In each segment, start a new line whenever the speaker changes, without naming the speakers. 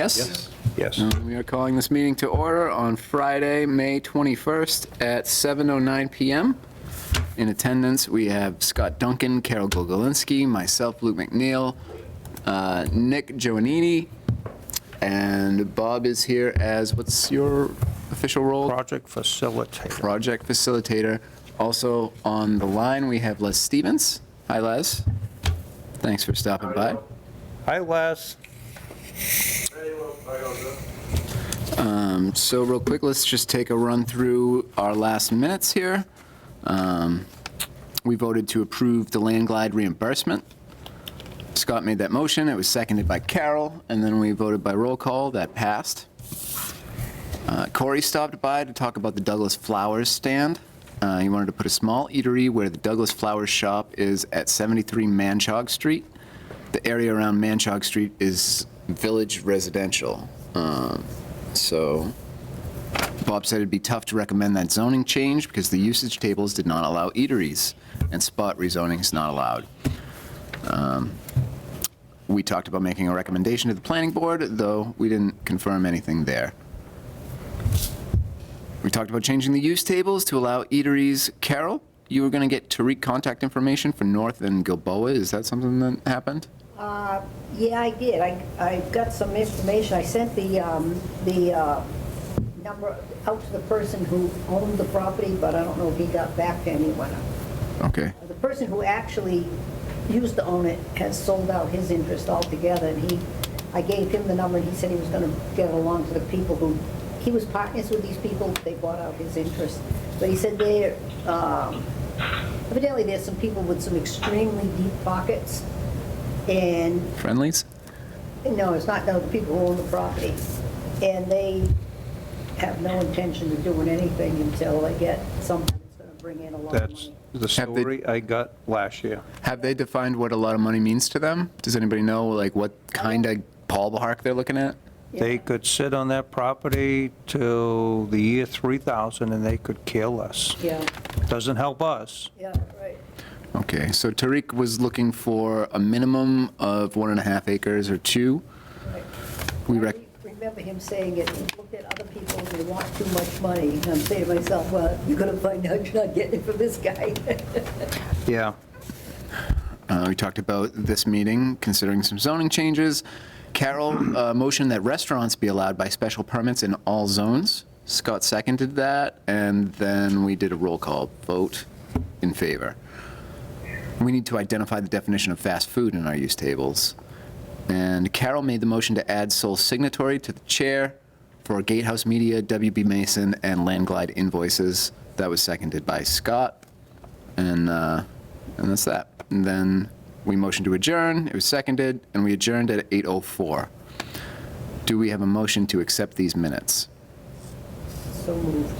Yes?
Yes.
We are calling this meeting to order on Friday, May 21st at 7:09 PM. In attendance, we have Scott Duncan, Carol Gogolinski, myself, Luke McNeil, Nick Giovannini, and Bob is here as, what's your official role?
Project facilitator.
Project facilitator. Also on the line, we have Les Stevens. Hi, Les. Thanks for stopping by.
Hi, Les.
So real quick, let's just take a run through our last minutes here. We voted to approve the land glide reimbursement. Scott made that motion. It was seconded by Carol, and then we voted by roll call. That passed. Corey stopped by to talk about the Douglas Flowers stand. He wanted to put a small eatery where the Douglas Flowers shop is at 73 Manchog Street. The area around Manchog Street is village residential. So Bob said it'd be tough to recommend that zoning change because the usage tables did not allow eateries, and spot rezoning is not allowed. We talked about making a recommendation to the planning board, though we didn't confirm anything there. We talked about changing the use tables to allow eateries. Carol, you were going to get Tariq contact information for North and Gilboa. Is that something that happened?
Yeah, I did. I got some information. I sent the number out to the person who owned the property, but I don't know if he got back to anyone.
Okay.
The person who actually used to own it has sold out his interest altogether, and I gave him the number, and he said he was going to get along to the people who, he was partners with these people, they bought out his interest. But he said there, evidently there's some people with some extremely deep pockets, and
Friendlies?
no, it's not, no, the people who own the property. And they have no intention of doing anything until they get something that's going to bring in a lot of
That's
money.
the story I got last year.
Have they defined what a lot of money means to them? Does anybody know, like, what kind of ballpark they're looking at?
They could sit on that property till the year 3000 and they could care less.
Yeah,
Doesn't help us.
yeah, right.
Okay, so Tariq was looking for a minimum of 1.5 acres or 2.
Right.
We
I
rec-
remember him saying it, he looked at other people and they want too much money. And I'm saying to myself, well, you're going to find out you're not getting it from this guy.
Yeah.
We talked about this meeting, considering some zoning changes. Carol motioned that restaurants be allowed by special permits in all zones. Scott seconded that, and then we did a roll call vote in favor. We need to identify the definition of fast food in our use tables. And Carol made the motion to add sole signatory to the chair for Gatehouse Media, WB Mason, and Landglide invoices. That was seconded by Scott, and that's that. And then we motioned to adjourn, it was seconded, and we adjourned at 8:04. Do we have a motion to accept these minutes?
So moved.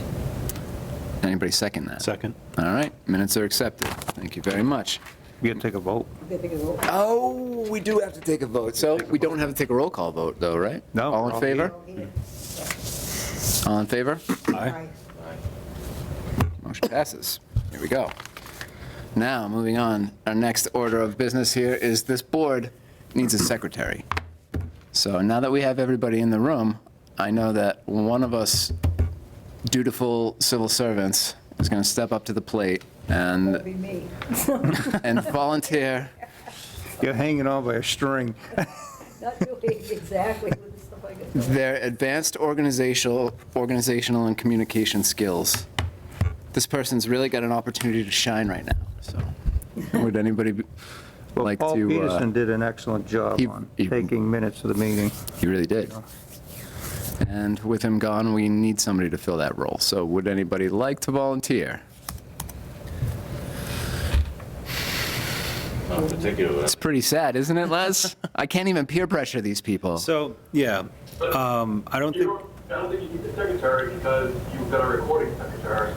Anybody second that?
Second.
All right, minutes are accepted. Thank you very much.
We gotta take a vote.
They think it's over.
Oh, we do have to take a vote, so we don't have to take a roll call vote, though, right?
No.
All in favor? All in favor?
Aye.
Motion passes. Here we go. Now, moving on, our next order of business here is this board needs a secretary. So now that we have everybody in the room, I know that one of us dutiful civil servants is going to step up to the plate
That'd
and
be me.
volunteer
You're hanging on by a string.
Not doing exactly with the stuff I got going.
their advanced organizational and communication skills. This person's really got an opportunity to shine right now, so would anybody
Well,
like
Paul
to?
Peterson did an excellent job
he-
on
he-
taking minutes of the meeting.
He really did. And with him gone, we need somebody to fill that role. So would anybody like to volunteer?
Not particularly.
It's pretty sad, isn't it, Les? I can't even peer pressure these people.
So, yeah, I don't think,
I don't think you need the secretary because you've got a recording secretary.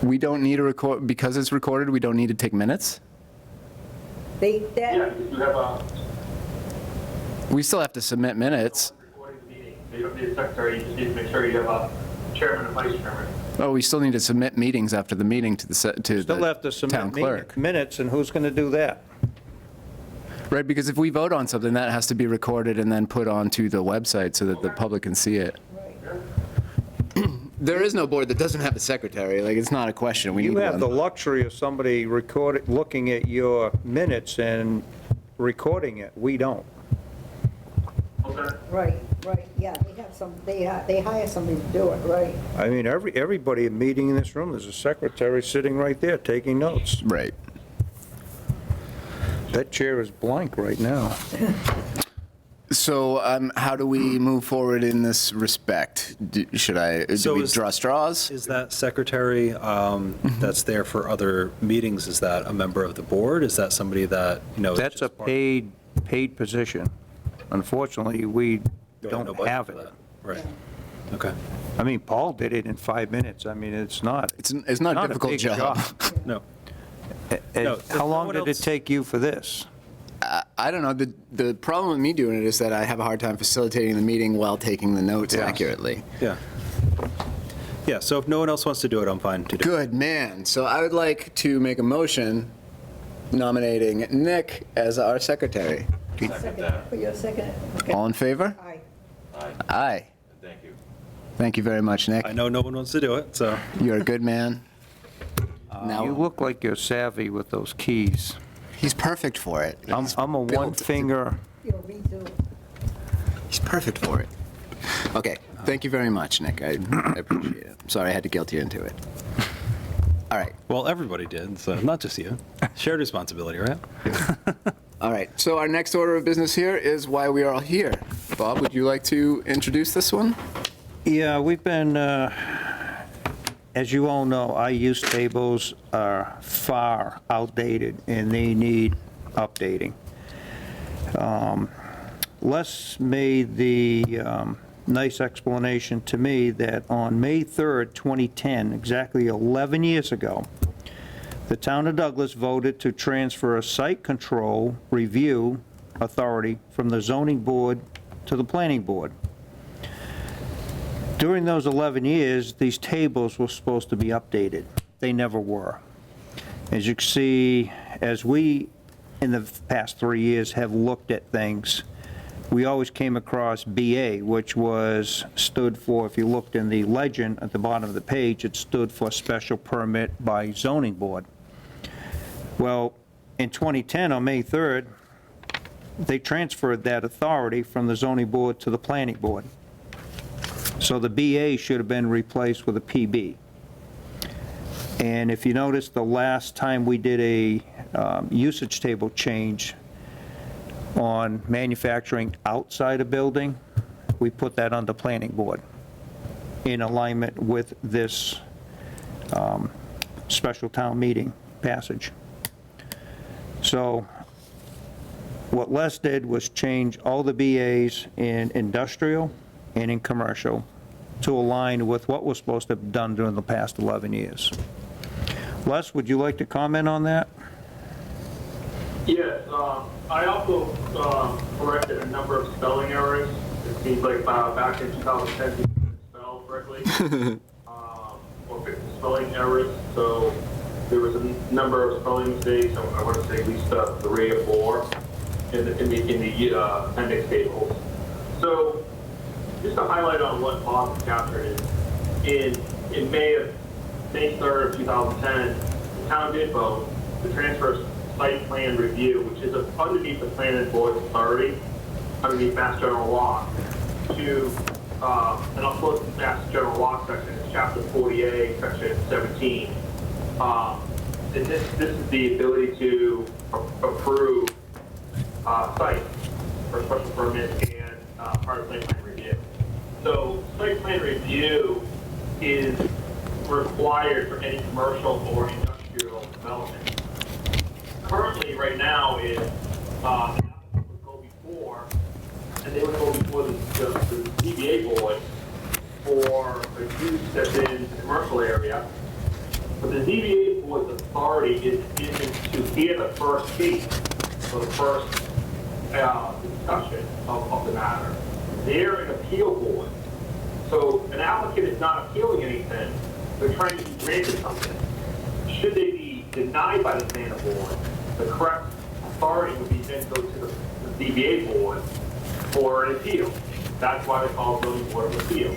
We don't need a record, because it's recorded, we don't need to take minutes?
They,
Yeah,
that,
you have a
We still have to submit minutes.
recording the meeting. You don't need a secretary, you just need to make sure you have a chairman and vice chairman.
Oh, we still need to submit meetings after the meeting to the
Still have to
town
submit
clerk.
minutes, and who's gonna do that?
Right, because if we vote on something, that has to be recorded and then put onto the website so that the public can see it. There is no board that doesn't have a secretary, like, it's not a question, we need
You have the
one.
luxury of somebody looking at your minutes and recording it. We don't.
Okay.
Right, yeah, they hire somebody to do it, right?
I mean, everybody meeting in this room, there's a secretary sitting right there taking notes.
Right.
That chair is blank right now.
So how do we move forward in this respect? Do
So
we
is-
draw straws?
Is that secretary that's there for other meetings, is that a member of the board? Is that somebody that, you know? is
That's a
just part-
paid position. Unfortunately, we
no
don't
budget
have
for
it.
that. Right, okay.
I mean, Paul did it in 5 minutes. I mean, it's not.
It's not a difficult
big
job.
No, No, if
How long
no one
did it
else-
take you for this?
I don't know, the problem with me doing it is that I have a hard time facilitating the meeting while taking the notes
Yeah.
accurately.
yeah. Yeah, so if no one else wants to do it, I'm fine to do it.
Good man. So I would like to make a motion nominating Nick as our secretary.
Second, put your second, okay.
All in favor?
Aye.
Aye.
Thank you.
Thank you very much, Nick.
I know no one wants to do it, so.
You're a good man.
You
Now,
look like you're savvy with those keys.
he's perfect for it.
I'm a
built
one
to-
finger.
You'll redo.
He's perfect for it. Okay, thank you very much, Nick. I appreciate it. Sorry I had to guilt you into it. All right,
Well, everybody did, so not just you. Shared responsibility, right?
all right. So our next order of business here is why we are all here. Bob, would you like to introduce this one?
Yeah, we've been, as you all know, our use tables are far outdated and they need updating. Les made the nice explanation to me that on May 3rd, 2010, exactly 11 years ago, the town of Douglas voted to transfer a site control review authority from the zoning board to the planning board. During those 11 years, these tables were supposed to be updated. They never were. As you can see, as we, in the past 3 years, have looked at things, we always came across BA, which stood for, if you looked in the legend at the bottom of the page, it stood for Special Permit by Zoning Board. Well, in 2010, on May 3rd, they transferred that authority from the zoning board to the planning board. So the BA should have been replaced with a PB. And if you notice, the last time we did a usage table change on manufacturing outside a building, we put that on the planning board in alignment with this special town meeting passage. So what Les did was change all the BAs in industrial and in commercial to align with what was supposed to have done during the past 11 years. Les, would you like to comment on that?
Yes, I also corrected a number of spelling errors. It seems like back in 2010, we didn't spell correctly, or fix the spelling errors. So there was a number of spelling mistakes. I want to say at least 3 or 4 in the appendix tables. So just to highlight on what Bob captured is, in May 3rd of 2010, the town did vote to transfer site plan review, which is underneath the planning board's authority, underneath Mass General Law, to, and I'll quote the Mass General Law section, it's chapter 48, section 17. And this is the ability to approve sites for special permit and part of site plan review. So site plan review is required for any commercial or industrial development. Currently, right now, is an applicant would go before, and they would go before the ZBA board for a use that's in the commercial area. But the ZBA board's authority is to hear the first case, or the first discussion of the matter. They're an appeal board. So an applicant is not appealing anything, they're trying to be granted something. Should they be denied by the planning board, the correct authority would be then go to the ZBA board for an appeal. That's why they call it zoning board of appeal.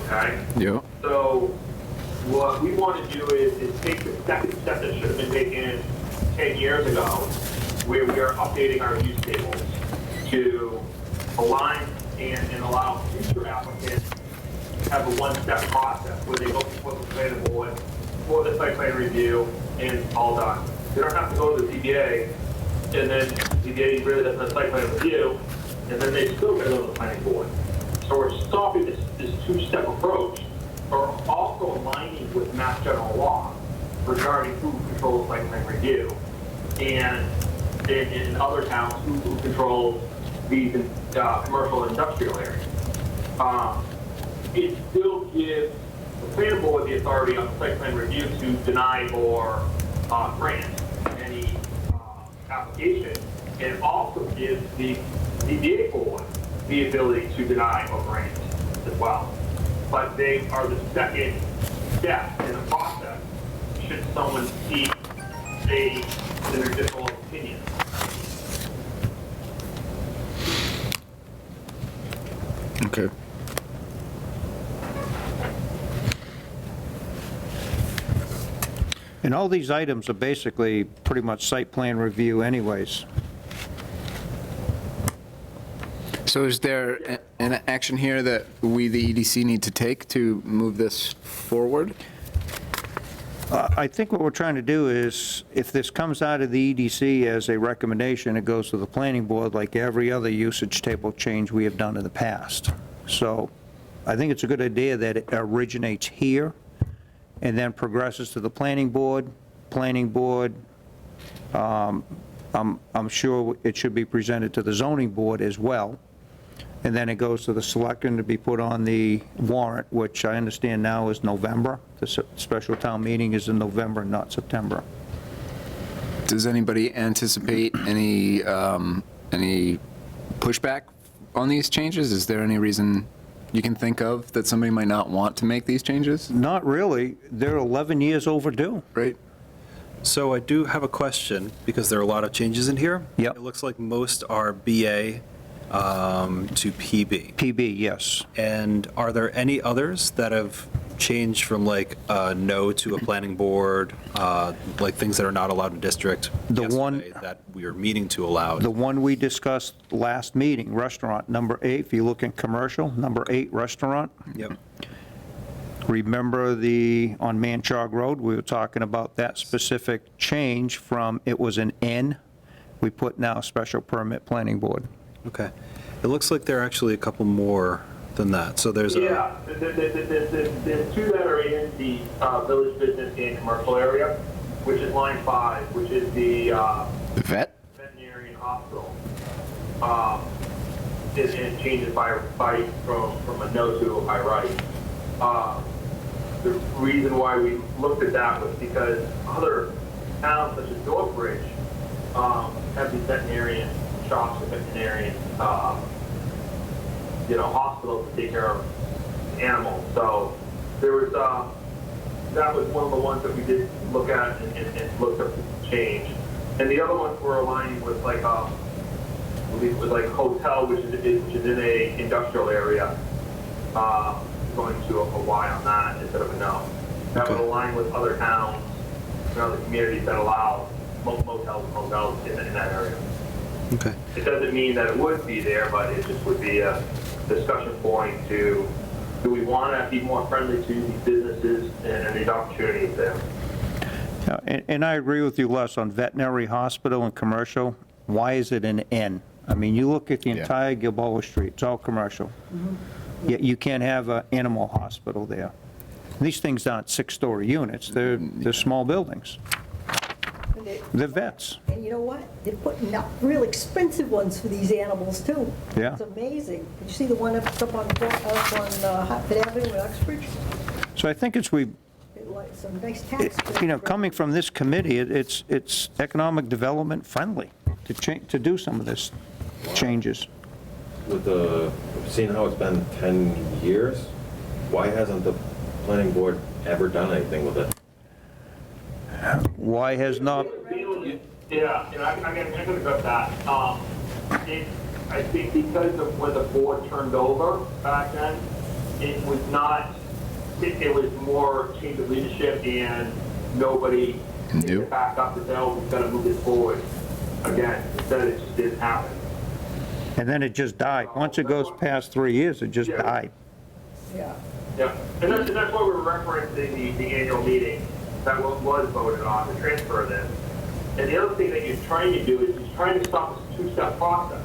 Okay?
Yeah.
So what we want to do is take the second step that should have been taken 10 years ago, where we are updating our use tables to align and allow future applicants to have a one-step process where they go before the planning board, for the site plan review, and all done. They don't have to go to the ZBA, and then ZBA really doesn't have site plan review, and then they still gotta go to the planning board. So we're stopping this two-step approach, but also aligning with Mass General Law regarding who controls site plan review, and in other towns, who controls these commercial and industrial areas. It still gives the planning board the authority on site plan review to deny or grant any application. And it also gives the ZBA board the ability to deny or grant as well. But they are the second step in the process should someone seek an additional opinion.
Okay.
And all these items are basically pretty much site plan review anyways.
So is there an action here that we, the EDC, need to take to move this forward?
I think what we're trying to do is, if this comes out of the EDC as a recommendation, it goes to the planning board like every other usage table change we have done in the past. So I think it's a good idea that it originates here and then progresses to the planning board. Planning board, I'm sure it should be presented to the zoning board as well. And then it goes to the selectmen to be put on the warrant, which I understand now is November. The special town meeting is in November, not September.
Does anybody anticipate any pushback on these changes? Is there any reason you can think of that somebody might not want to make these changes?
Not really. They're 11 years overdue.
Right?
So I do have a question, because there are a lot of changes in here.
Yep.
It looks like most are BA to PB.
PB, yes.
And are there any others that have changed from like no to a planning board, like things that are not allowed in district
The one-
yesterday that we are meeting to allow?
The one we discussed last meeting, restaurant, number 8, if you look in commercial, number 8, restaurant.
Yep.
Remember on Manchog Road, we were talking about that specific change from, it was an N, we put now special permit planning board.
Okay. It looks like there are actually a couple more than that. So there's
Yeah, there's two that are in the village business and commercial area, which is line 5, which is the
The vet?
veterinarian hospital. It changes from a no to a by right. The reason why we looked at that was because other towns such as Northbridge have these veterinarian shops and veterinarian hospitals to take care of animals. So there was that was one of the ones that we did look at and looked up to change. And the other ones were aligning with like I believe it was like hotel, which is in a industrial area. Going to a Y on that instead of a no. That would align with other towns and other communities that allow motels and hotels in that area.
okay.
It doesn't mean that it would be there, but it just would be a discussion point to, do we want to be more friendly to these businesses and any opportunities there?
Yeah, and I agree with you, Les, on veterinary hospital and commercial. Why is it an N? I mean, you look at the
Yeah.
entire Gilboa Street, it's all commercial. Yet you can't have an animal hospital there. These things aren't 6-story units, they're small buildings. They're vets.
And you know what? They're putting up real expensive ones for these animals, too.
Yeah.
It's amazing. Did you see the one up on Hartford Avenue in Uxbridge?
So I think
Like some nice tax.
coming from this committee, it's economic development friendly to do some of this changes.
With seeing how it's been 10 years, why hasn't the planning board ever done anything with it?
Why has not,
Yeah, and I can address that. I think because of when the board turned over back then, it was not, it was more change of leadership and nobody picked it back up to say, oh, we've got to move it forward again. Instead, it just didn't happen.
And then it just died. Once it goes past 3 years, it just
Yeah.
died.
Yeah.
Yeah, and that's why we're referencing the annual meeting that was voted on to transfer this. And the other thing that you're trying to do is you're trying to stop this two-step process.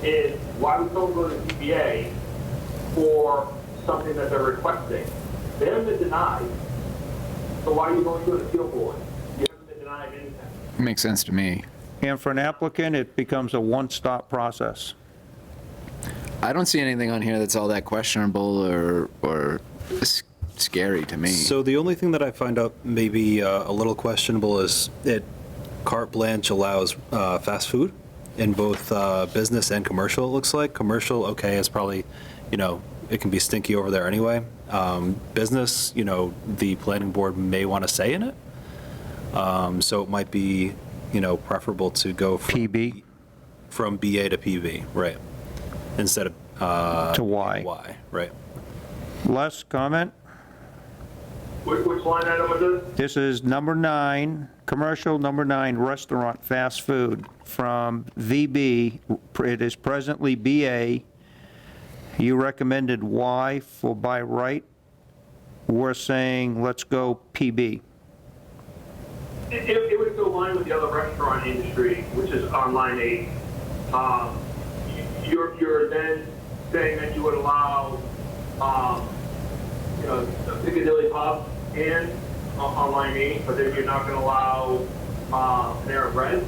Is why would someone go to the ZBA for something that they're requesting? They haven't been denied, so why are you going to an appeal board? You haven't been denied anything.
Makes sense to me.
And for an applicant, it becomes a one-stop process.
I don't see anything on here that's all that questionable or scary to me.
So the only thing that I find out maybe a little questionable is it carte blanche allows fast food in both business and commercial, it looks like. Commercial, okay, is probably, it can be stinky over there anyway. Business, the planning board may want to say in it. So it might be, preferable to go
PB
from BA to PB, right? Instead of
to Y.
Y, right?
Les, comment?
Which line item was this?
This is number 9, commercial, number 9, restaurant, fast food, from VB. It is presently BA. You recommended Y for by right. We're saying, let's go PB.
It would align with the other restaurant industry, which is on line 8. You're then saying that you would allow, a Piccadilly pub in on line 8, but then you're not going to allow Panera Bread.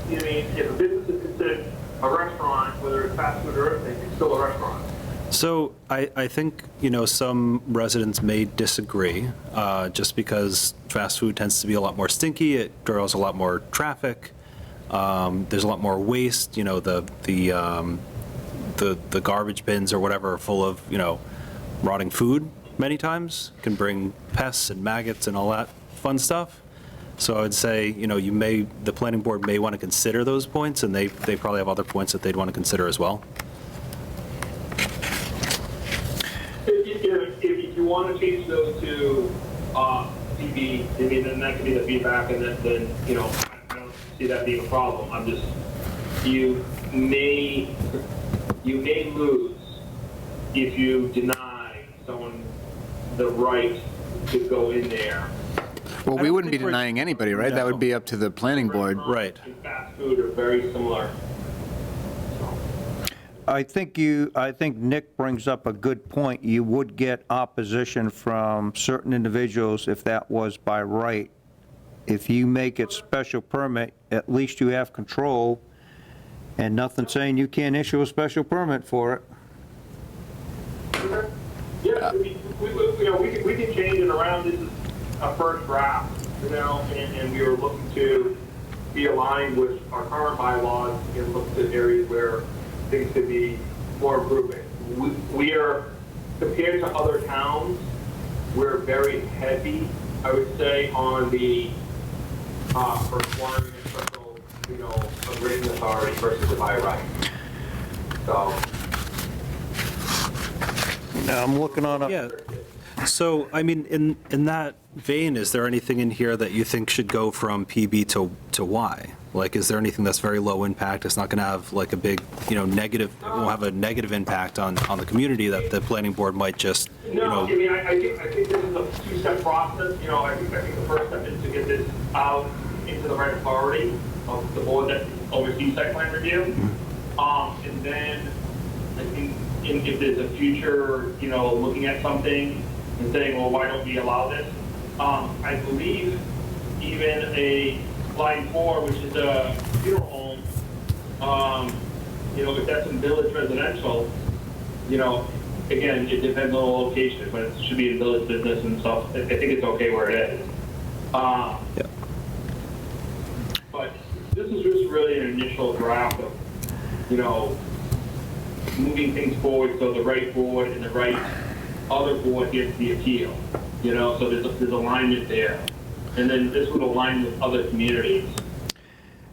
I mean, if a business is considered a restaurant, whether it's fast food or anything, it's still a restaurant.
So I think, some residents may disagree, just because fast food tends to be a lot more stinky, it draws a lot more traffic, there's a lot more waste, the garbage bins or whatever are full of, rotting food many times, can bring pests and maggots and all that fun stuff. So I would say, the planning board may want to consider those points, and they probably have other points that they'd want to consider as well.
If you want to change those to PB, I mean, then that could be the feedback, and then I don't see that being a problem. I'm just, you may lose if you deny someone the right to go in there.
Well, we wouldn't be denying anybody, right? That
No.
would be up to the planning board.
Right.
And fast food are very similar.
I think Nick brings up a good point. You would get opposition from certain individuals if that was by right. If you make it special permit, at least you have control, and nothing saying you can't issue a special permit for it.
Okay. Yeah, we can change it around. This is a first draft, and we were looking to be aligned with our current bylaws and look at areas where things could be more improvement. We are, compared to other towns, we're very heavy, I would say, on the requiring a special, a grading authority versus a by right. So.
Now, I'm looking on a...
Yeah. So, I mean, in that vein, is there anything in here that you think should go from PB to Y? Like, is there anything that's very low impact? It's not going to have like a big, negative, it won't have a negative impact on the community that the planning board might just,
No, I mean, I think this is a two-step process. I think the first step is to get this out into the right authority of the board that oversees site plan review. And then I think if there's a future, looking at something and saying, well, why don't we allow this? I believe even a line 4, which is a funeral home, if that's in village residential, again, it depends on the location, but it should be in village business and stuff. I think it's okay where it is.
Yeah.
But this is just really an initial draft of, moving things forward so the right board and the right other board gets the appeal, so there's alignment there. And then this would align with other communities.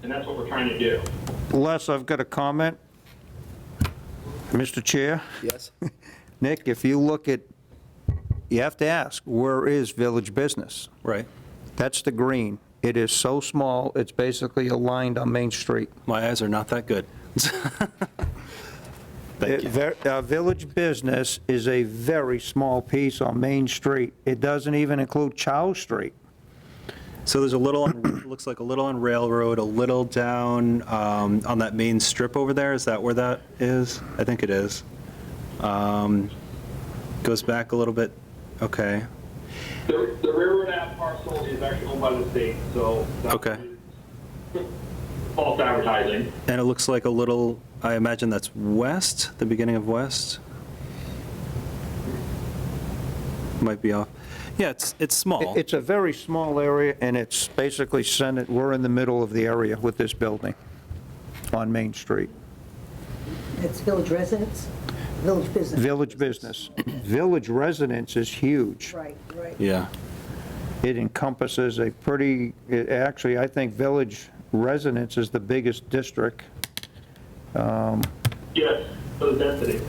and that's what we're trying to do.
Les, I've got a comment. Mr. Chair,
Yes.
Nick, if you look at, you have to ask, where is Village Business?
Right.
That's the green. It is so small, it's basically aligned on Main Street.
My eyes are not that good. Thank you.
Village Business is a very small piece on Main Street. It doesn't even include Chow Street.
So there's a little, looks like a little on Railroad, a little down on that main strip over there. Is that where that is? I think it is. Goes back a little bit. Okay.
The railroad ave parcel is actually owned by the state, so. that
Okay.
is False advertising.
And it looks like a little, I imagine that's west, the beginning of west. Might be off. Yeah, it's small.
It's a very small area, and it's basically centered, we're in the middle of the area with this building on Main Street.
It's village residents, village business.
Village Business. Village Residence is huge.
Right, right.
Yeah.
It encompasses a pretty, actually, I think Village Residence is the biggest district.
Yes, for the density.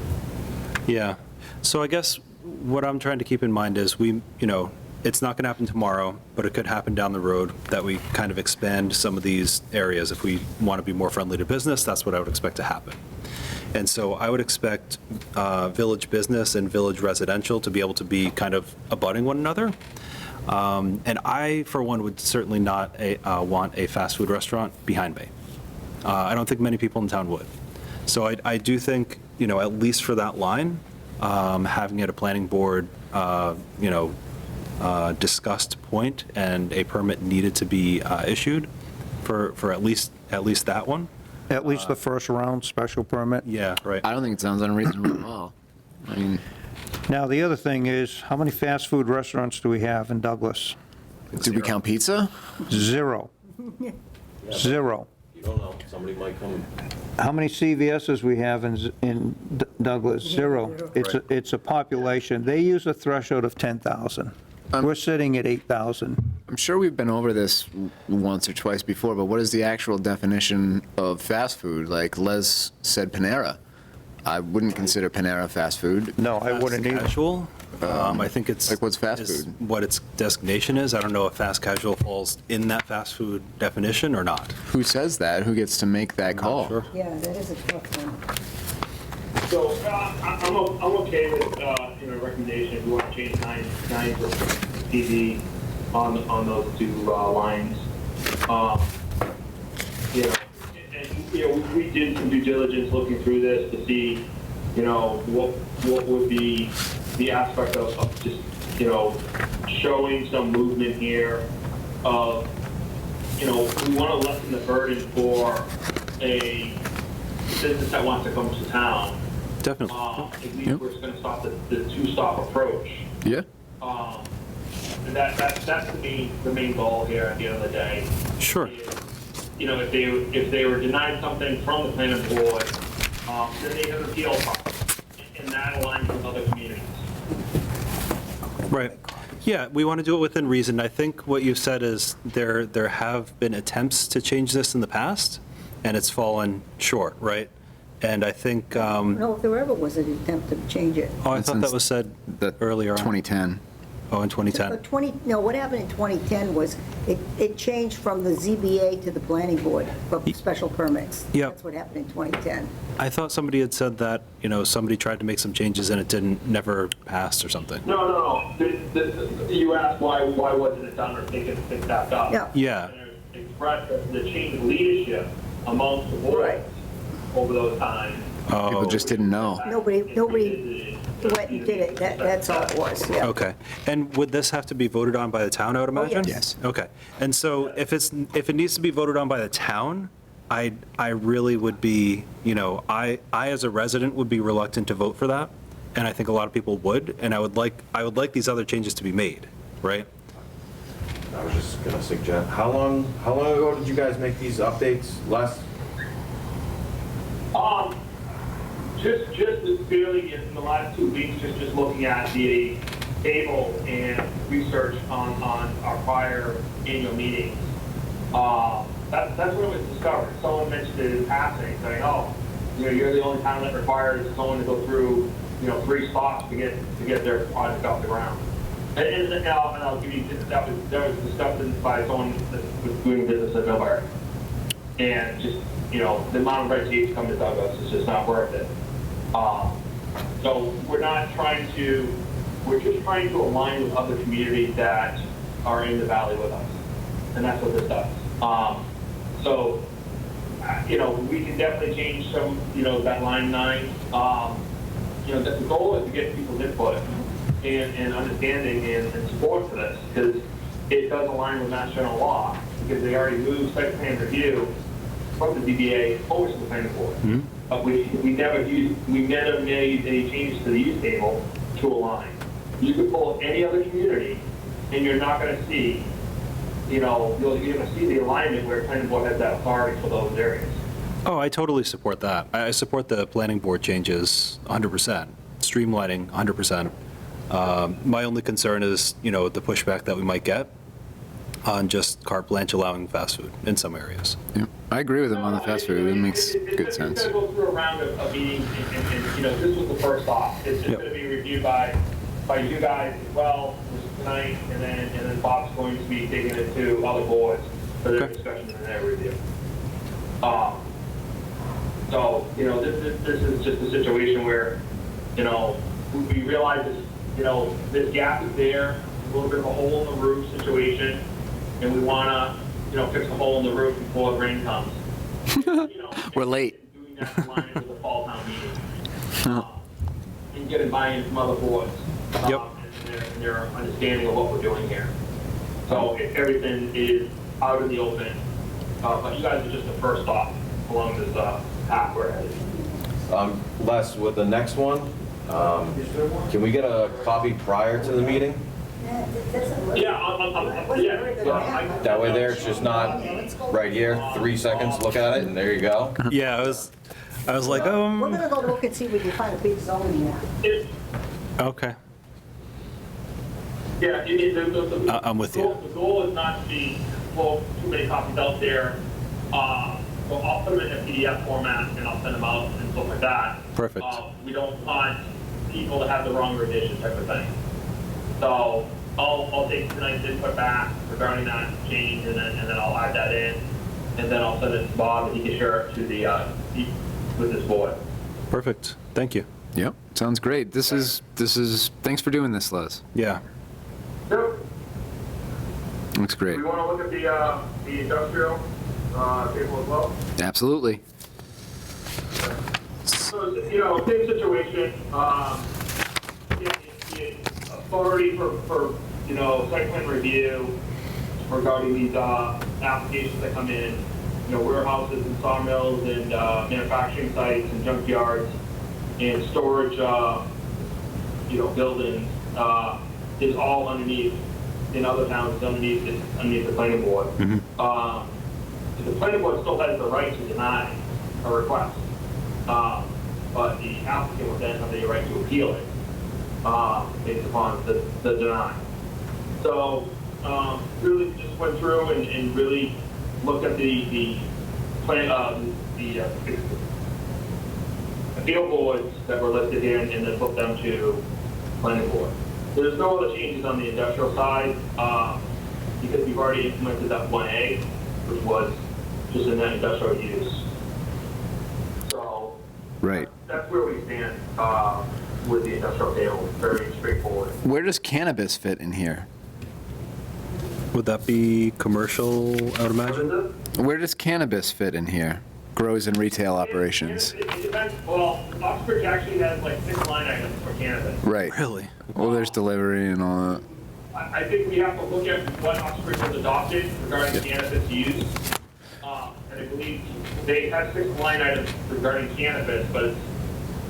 Yeah. So I guess what I'm trying to keep in mind is it's not going to happen tomorrow, but it could happen down the road that we kind of expand some of these areas. If we want to be more friendly to business, that's what I would expect to happen. And so I would expect Village Business and Village Residential to be able to be kind of abutting one another. And I, for one, would certainly not want a fast food restaurant behind me. I don't think many people in town would. So I do think, at least for that line, having it a planning board, discussed point and a permit needed to be issued for at least that one.
At least the first round special permit.
Yeah, right.
I don't think it sounds unreasonable at all. I mean,
Now, the other thing is, how many fast food restaurants do we have in Douglas?
do we count pizza?
Zero. Zero.
You don't know, somebody might come.
How many CVSs we have in Douglas? Zero. It's a population. They use a threshold of 10,000. We're sitting at 8,000.
I'm sure we've been over this once or twice before, but what is the actual definition of fast food? Like Les said Panera. I wouldn't consider Panera fast food.
No, I wouldn't either.
Casual, I think it's.
Like, what's fast
is
food?
What its designation is. I don't know if fast casual falls in that fast food definition or not.
Who says that? Who gets to make that call?
Sure.
Yeah, that is a tough one.
So I'm okay with, recommendation if you want to change nine for TV on those two lines. We did some due diligence looking through this to see, what would be the aspect of just, showing some movement here of, we want to lessen the burden for a business that wants to come to town.
Definitely.
If we were going to stop the two-stop approach.
Yeah.
And that's the main goal here at the end of the day.
Sure.
Is, if they were denied something from the planning board, then they have an appeal process, and that aligns with other communities.
Right. Yeah, we want to do it within reason. I think what you said is there have been attempts to change this in the past, and it's fallen short, right? And I think,
No, if there ever was an attempt to change it.
I thought that was said earlier on.
2010.
Oh, in 2010.
What happened in 2010 was it changed from the ZBA to the planning board for special permits.
Yep.
That's what happened in 2010.
I thought somebody had said that, somebody tried to make some changes and it never passed or something.
No. You asked why wasn't it done or taken back up?
Yeah.
Yeah.
And there's expressed the change of leadership amongst the board
Right.
over those times.
People just didn't know.
Nobody went and did it. That's all it was, yeah.
Okay. And would this have to be voted on by the town, I would imagine?
yes.
Okay. And so if it needs to be voted on by the town, I really would be, I as a resident would be reluctant to vote for that. And I think a lot of people would. And I would like these other changes to be made, right?
I was just gonna suggest, how long ago did you guys make these updates, Les?
Just barely in the last 2 weeks, just looking at the table and research on our prior annual meetings. That's when it was discovered. Someone mentioned it in passing, saying, oh, you're the only town that requires someone to go through, 3 spots to get their project off the ground. And I'll give you, that was discussed by someone that was doing business in Millbury. And just, the amount of red tape coming to Douglas is just not worth it. So we're just trying to align with other communities that are in the valley with us. And that's what this does. So, we can definitely change some, that line 9. The goal is to get people's input and understanding and support for this, because it does align with Mass General Law, because they already moved site plan review from the ZBA over to the planning board.
Mm-hmm.
But we never made any changes to the use table to align. You could pull any other community, and you're not going to see, you're going to see the alignment where planning board has that authority for those areas.
Oh, I totally support that. I support the planning board changes 100%, streamlining 100%. My only concern is, the pushback that we might get on just carte blanche allowing fast food in some areas.
Yeah, I agree with him on the fast food. It makes good sense.
It's going to go through a round of meetings, and this was the first stop. It's just
Yep.
going to be reviewed by you guys as well, which is tonight, and then Bob's going to be taking it to other boards for their
Okay.
discussion and their review. So, this is just a situation where, we realize this, this gap is there, a little bit of a hole in the roof situation, and we want to, fix the hole in the roof before the rain comes.
We're late.
Doing that in line with the fall town meeting. And getting buy-in from other boards.
Yep.
And their understanding of what we're doing here. So everything is out in the open, but you guys are just the first stop along this path we're headed.
Les, with the next one, can we get a copy prior to the meeting?
Yeah.
That way there, it's just not right here, 3 seconds, look at it, and there you go.
Yeah, I was like,
We're gonna go look and see if we can find a big zoning map.
okay.
Yeah,
I'm with you.
The goal is not to be, too many copies out there. So I'll put them in a PDF format and I'll send them out and stuff like that.
Perfect.
We don't want people to have the wrong revision type of thing. So I'll take tonight's input back regarding that change, and then I'll add that in, and then I'll send it to Bob and he can share it to with this board.
Perfect. Thank you.
Yep, sounds great. This is, thanks for doing this, Les.
Yeah.
So,
Looks great.
we want to look at the industrial table as well.
Absolutely.
So, same situation, the authority for, site plan review regarding these applications that come in, warehouses and sawmills and manufacturing sites and junkyards and storage, buildings, is all underneath, in other towns, underneath the planning board. The planning board still has the right to deny a request, but the applicant would then have the right to appeal it based upon the deny. So really just went through and really looked at the plan, the appeal boards that were listed here and then put them to planning board. There's no other changes on the industrial side because we've already implemented that 1A, which was just in that industrial use. So
Right.
that's where we stand with the industrial table. Very straightforward.
Where does cannabis fit in here?
Would that be commercial, I would imagine?
What is it?
Where does cannabis fit in here? Grows and retail operations.
It depends. Well, Oxbridge actually has like 6 line items for cannabis.
Right.
Really?
Well, there's delivery and all that.
I think we have to look at what Oxbridge has adopted regarding cannabis use. And I believe they have 6 line items regarding cannabis, but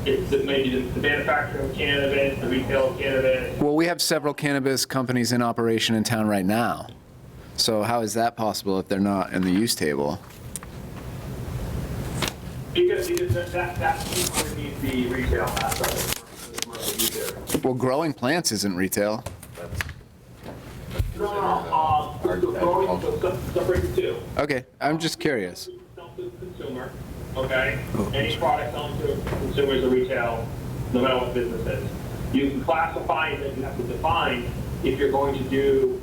it's maybe the manufacturing of cannabis, the retail of cannabis.
Well, we have several cannabis companies in operation in town right now. So how is that possible if they're not in the use table?
Because that piece underneath the retail aspect of the commercial use area.
Well, growing plants isn't retail.
No, separate the two.
Okay, I'm just curious.
Sell to the consumer, okay? Any product selling to consumers or retail, no matter what business is. You can classify and then you have to define if you're going to do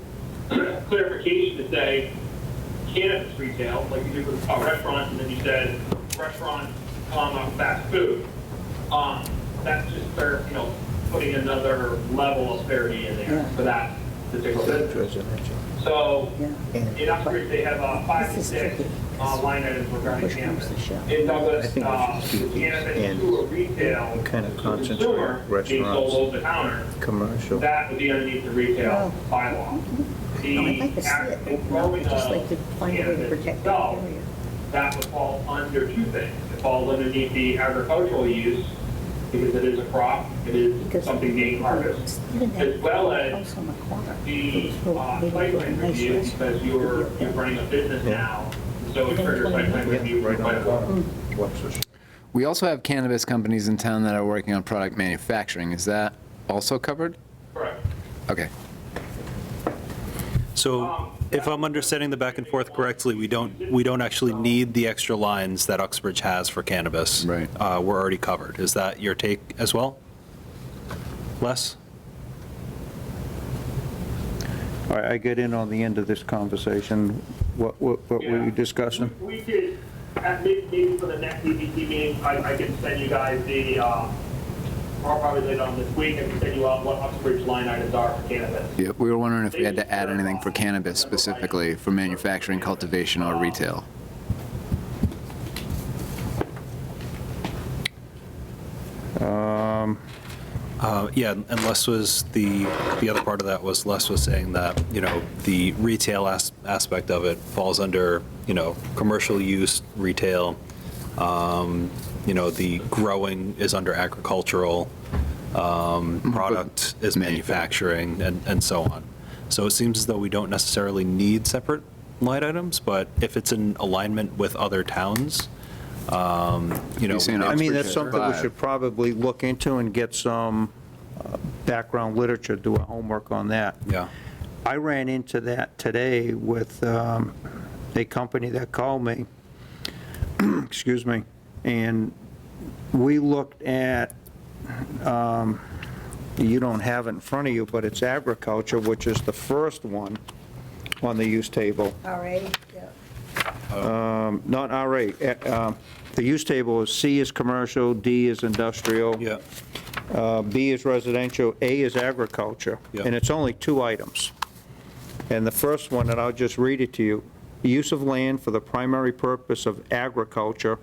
clarification to say cannabis retail, like you do with a restaurant, and then you said restaurant, fast food. That's just fair, putting another level of clarity in there for that particular business. So in Uxbridge, they have 5 and 6 line items regarding cannabis. In Douglas, cannabis to a retail
kind of
to
concentrate
consumer being sold
restaurants,
over the counter,
commercial.
that would be underneath the retail bylaw.
I'd like to see it,
actual
but
growing
I'd just like to
of
find a way to
cannabis
protect that
itself,
area.
that would fall under 2 things. It falls underneath the agricultural use, because it is a crop, it is
Because
something being harvested,
even that
as well as
house on the corner,
the
those little- they
site
look
plan
nice
review,
restaurant.
because you're running a business now, so it triggers site plan review.
Right on the corner.
Mm.
What's this?
We also have cannabis companies in town that are working on product manufacturing. Is that also covered?
Correct.
Okay.
So if I'm understanding the back and forth correctly, we don't actually need the extra lines that Uxbridge has for cannabis.
Right.
We're already covered. Is that your take as well? Les?
All right, I get in on the end of this conversation. What were you discussing?
We did, maybe for the next EBT meeting, I can send you guys the, or probably later on this week, I can send you out what Uxbridge line items are for cannabis.
Yeah, we were wondering if we had to add anything for cannabis specifically for manufacturing, cultivation, or retail.
Yeah, and Les was, the other part of that was Les was saying that, the retail aspect of it falls under, commercial use, retail. The growing is under agricultural, product is manufacturing, and so on. So it seems as though we don't necessarily need separate line items, but if it's in alignment with other towns,
You're saying
I mean, that's
Uxbridge
something we
has
should probably look into and get some background literature, do a homework on that.
yeah.
I ran into that today with a company that called me, excuse me, and we looked at, you don't have it in front of you, but it's agriculture, which is the first one on the use table.
All right, yeah.
Not RA. The use table is C is commercial, D is industrial.
Yeah.
B is residential, A is agriculture.
Yeah.
And it's only 2 items. And the first one, and I'll just read it to you, use of land for the primary purpose of agriculture,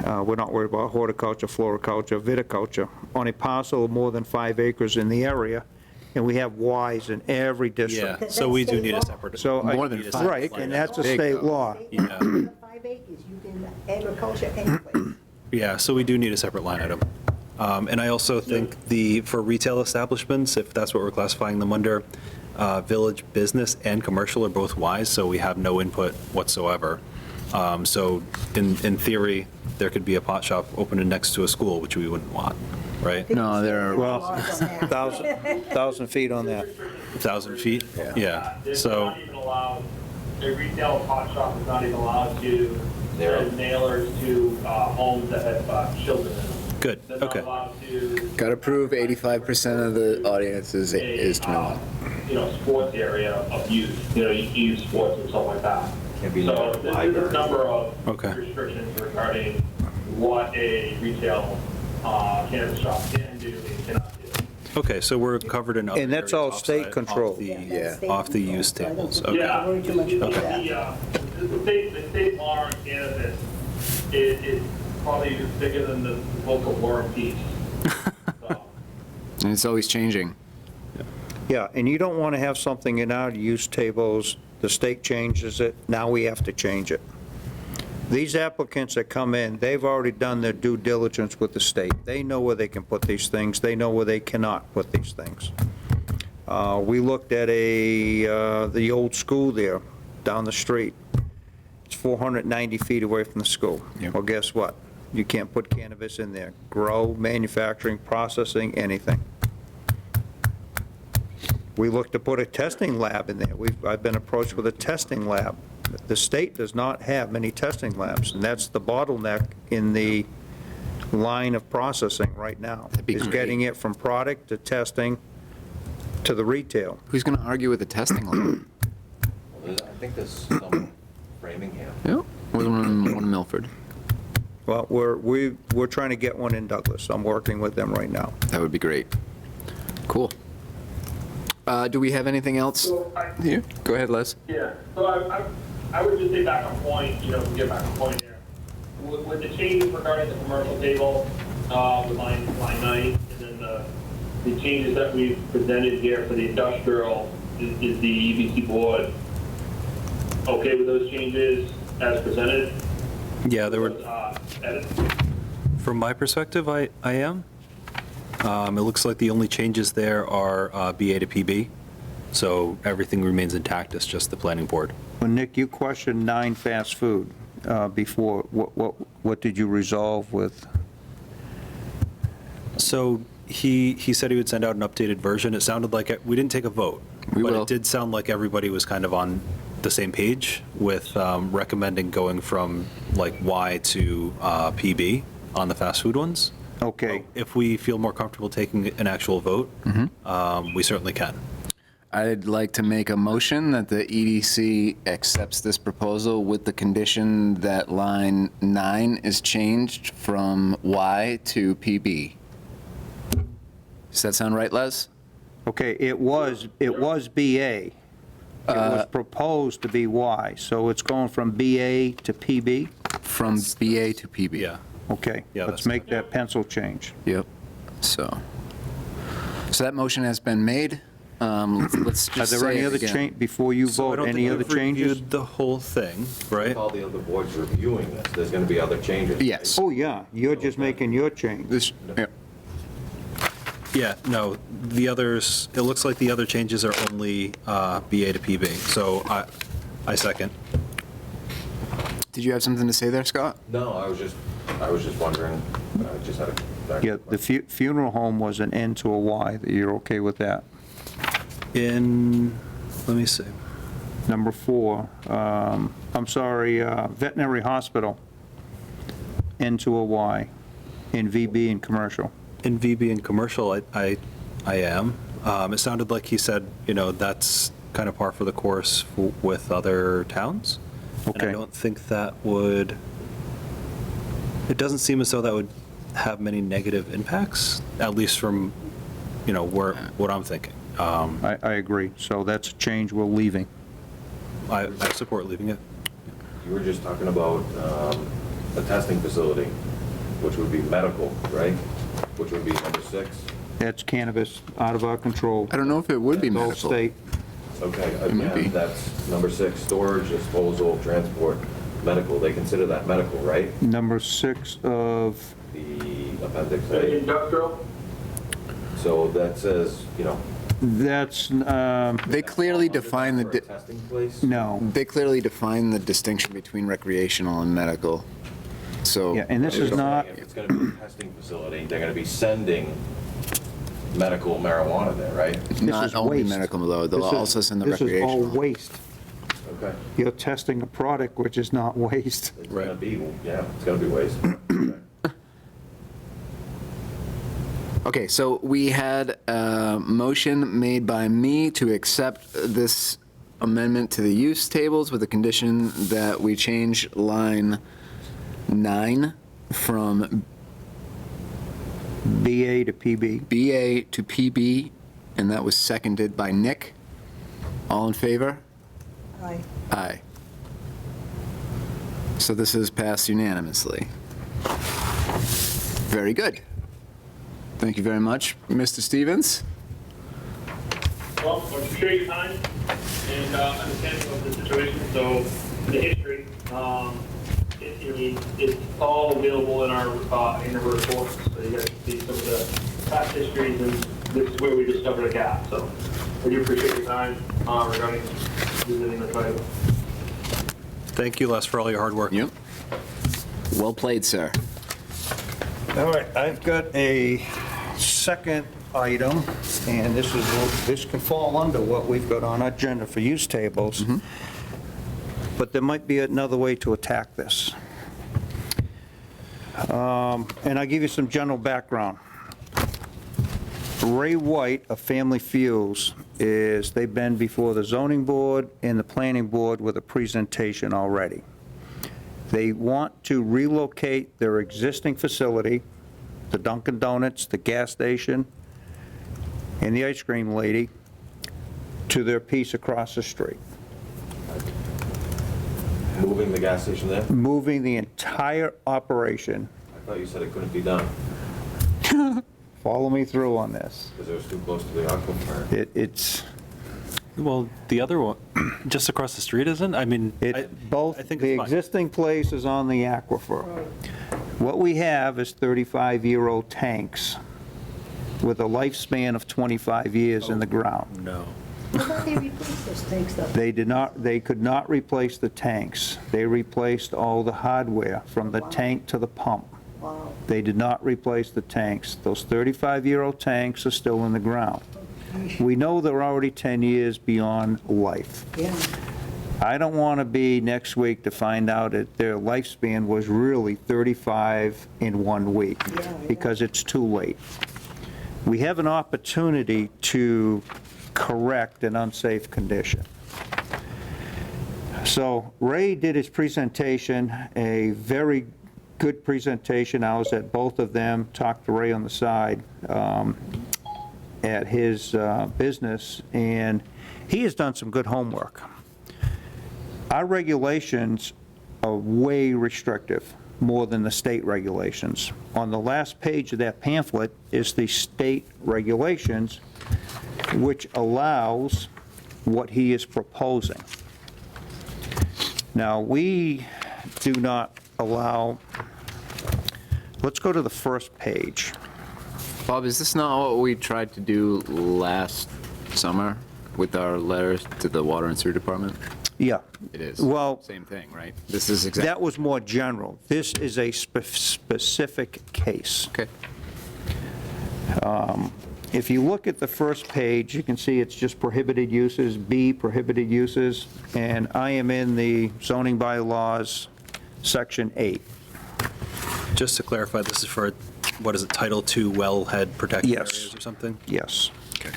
we're not worried about horticulture, floriculture, viticulture, on a parcel of more than 5 acres in the area, and we have Ys in every district.
Yeah, so we do need a separate.
So I-
More than 5.
Right, and that's a
Big,
state
though.
law.
Yeah.
5 acres, you can agriculture anyplace.
Yeah, so we do need a separate line item. And I also think for retail establishments, if that's what we're classifying them under, village business and commercial are both Ys, so we have no input whatsoever. So in theory, there could be a pot shop opening next to a school, which we wouldn't want, right?
No, there are,
Well,
Laws on that.
1,000 feet on that.
1,000 feet? Yeah,
They're
so,
not even allowed, a retail pot shop is not even allowed to
They're-
send mailers to homes that have children in them.
good,
They're not
okay.
allowed to.
gotta prove 85% of the audience is 21.
Sports area of use, youth sports and stuff like that.
Can't be
So
near a
there's a
library.
number of
Okay.
restrictions regarding what a retail cannabis shop can do and cannot do.
Okay, so we're covered in other
And that's
areas
all state
off
controlled.
the-
Yeah, that's
Yeah,
state
off the
control,
use
so I don't
tables,
think
okay.
we have to worry too much about
Okay.
that.
The state law on cannabis is probably bigger than the book of War and Peace. So,
And it's always changing.
Yeah, and you don't want to have something in our use tables, the state changes it, now we have to change it. These applicants that come in, they've already done their due diligence with the state. They know where they can put these things, they know where they cannot put these things. We looked at the old school there, down the street. It's 490 feet away from the school.
Yep.
Well, guess what? You can't put cannabis in there. Grow, manufacturing, processing, anything. We looked to put a testing lab in there. I've been approached with a testing lab. The state does not have many testing labs, and that's the bottleneck in the line of processing right now.
That'd be
Is
great.
getting it from product to testing to the retail.
Who's going to argue with the testing lab?
Well, I think there's some in Framingham.
Yep. Or the one in Milford.
Well, we're trying to get one in Douglas. I'm working with them right now.
That would be great. Cool. Do we have anything else?
So
Here, go ahead, Les.
Yeah, so I would just say back on point, you know, to get back on point here. With the changes regarding the commercial table, with line 9, and then the changes that we've presented here for the industrial, is the EBC board okay with those changes as presented?
Yeah, there were,
Edits?
from my perspective, I am. It looks like the only changes there are BA to PB, so everything remains intact, it's just the planning board.
Well, Nick, you questioned 9 fast food before. What did you resolve with?
So he said he would send out an updated version. It sounded like, we didn't take a vote,
We
but
will.
it did sound like everybody was kind of on the same page with recommending going from like Y to PB on the fast food ones.
Okay,
If we feel more comfortable taking an actual vote, we certainly can.
I'd like to make a motion that the EDC accepts this proposal with the condition that line 9 is changed from Y to PB. Does that sound right, Les?
okay, it was BA. It was proposed to be Y, so it's going from BA to PB?
From BA to PB.
Yeah.
Okay,
Yeah,
let's
that's
make that pencil change.
Yep. So that motion has been made. Let's
Are
just
there
say
any
it
other
again.
change, before you
So I
vote,
don't
any
think
other
we've
changes?
reviewed the whole thing, right?
With all the other boards reviewing this, there's going to be other changes.
Yes.
Oh, yeah, you're just making your change.
This, yeah.
Yeah, no, the others, it looks like the other changes are only BA to PB, so I second.
Did you have something to say there, Scott?
No, I was just wondering, I just had a.
Yeah, the funeral home was an N to a Y, you're okay with that?
Let me see.
Number 4, I'm sorry, veterinary hospital, N to a Y, in VB and commercial.
In VB and commercial, I am. It sounded like he said, you know, that's kind of par for the course with other towns. And
Okay.
I don't think that would, it doesn't seem as though that would have many negative impacts, at least from, you know, what I'm thinking.
I agree, so that's a change we're leaving.
I support leaving it.
You were just talking about a testing facility, which would be medical, right? Which would be number 6.
That's cannabis, out of our control.
I don't know if it would be
Whole
medical.
state.
Okay,
might be.
again, that's number 6, storage, disposal, transport, medical. They consider that medical, right?
Number 6 of,
The appendix
The
A.
industrial?
So that says, you know.
that's,
They clearly define
for a
the,
testing place?
no.
they clearly define the distinction between recreational and medical. So.
Yeah, and this is not,
If it's going to be a testing facility, they're going to be sending medical marijuana there, right?
this
Not
is
only
waste.
medical, though, they'll
This is-
also send the
This is all
recreational.
waste.
Okay.
You're testing a product which is not waste.
It's going to be, yeah, it's going to be waste. Okay.
Okay, so we had a motion made by me to accept this amendment to the use tables with the condition that we change line 9 from
BA to PB.
BA to PB, and that was seconded by Nick. All in favor?
Aye.
Aye. So this is passed unanimously. Very good. Thank you very much, Mr. Stevens.
Well, I appreciate your time and understanding of the situation. So, for the history, it's all available in our in the report. So you guys can see some of the past histories, and this is where we discovered a gap. So, I do appreciate your time regarding visiting the site.
Thank you, Les, for all your hard work.
Yep. Well played, sir.
All right, I've got a second item, and this can fall under what we've got on our agenda for use tables, but there might be another way to attack this. And I'll give you some general background. Ray White of Family Fuels they've been before the zoning board and the planning board with a presentation already. They want to relocate their existing facility, the Dunkin' Donuts, the gas station, and the ice cream lady, to their piece across the street.
Moving the gas station there?
Moving the entire operation.
I thought you said it couldn't be done
Follow me through on this.
because it was too close to the aquifer.
It's,
Well, the other one, just across the street isn't? I mean,
both,
I think
the
it's fine.
existing place is on the aquifer. What we have is 35-year-old tanks with a lifespan of 25 years in the ground.
No.
How about they replace those tanks though?
They could not replace the tanks. They replaced all the hardware from the tank to the pump.
Wow.
They did not replace the tanks. Those 35-year-old tanks are still in the ground. We know they're already 10 years beyond life.
Yeah.
I don't want to be next week to find out that their lifespan was really 35 in 1 week,
Yeah.
because it's too late. We have an opportunity to correct an unsafe condition. So Ray did his presentation, a very good presentation. I was at both of them, talked to Ray on the side at his business, and he has done some good homework. Our regulations are way restrictive, more than the state regulations. On the last page of that pamphlet is the state regulations, which allows what he is proposing. Now, we do not allow, let's go to the first page.
Bob, is this not what we tried to do last summer with our letters to the water and sewer department?
Yeah.
It is.
Well,
Same thing, right? This is exactly.
that was more general. This is a specific case.
Okay.
If you look at the first page, you can see it's just prohibited uses, B, prohibited uses, and I am in the zoning bylaws, section 8.
Just to clarify, this is for, what is it, Title II wellhead protection
Yes.
areas or something?
Yes.
Okay.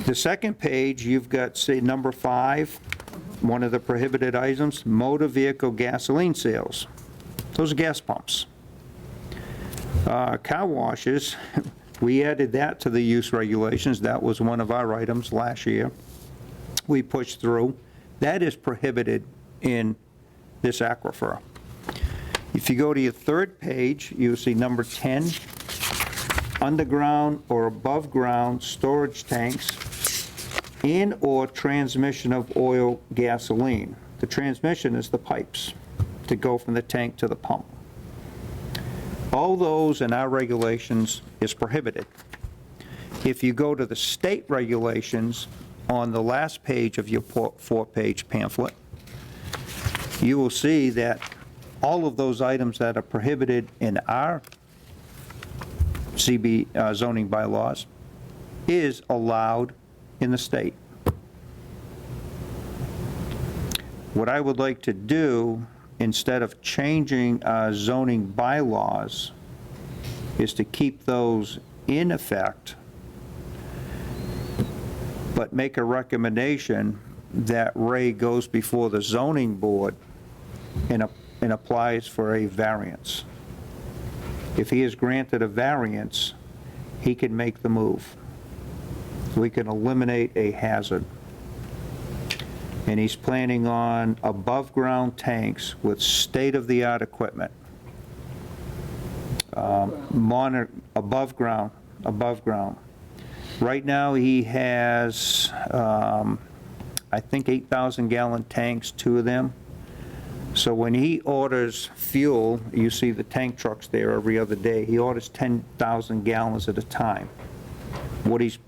The second page, you've got, say, number 5, one of the prohibited items, motor vehicle gasoline sales. Those are gas pumps. Car washes, we added that to the use regulations. That was one of our items last year. We pushed through. That is prohibited in this aquifer. If you go to your third page, you'll see number 10, underground or above ground storage tanks and/or transmission of oil gasoline. The transmission is the pipes to go from the tank to the pump. All those in our regulations is prohibited. If you go to the state regulations on the last page of your 4-page pamphlet, you will see that all of those items that are prohibited in our CB zoning bylaws is allowed in the state. What I would like to do, instead of changing our zoning bylaws, is to keep those in effect, but make a recommendation that Ray goes before the zoning board and applies for a variance. If he is granted a variance, he can make the move. We can eliminate a hazard. And he's planning on above-ground tanks with state-of-the-art equipment. Above ground. Right now, he has, I think, 8,000-gallon tanks, 2 of them. So when he orders fuel, you see the tank trucks there every other day, he orders 10,000 gallons at a time. What he's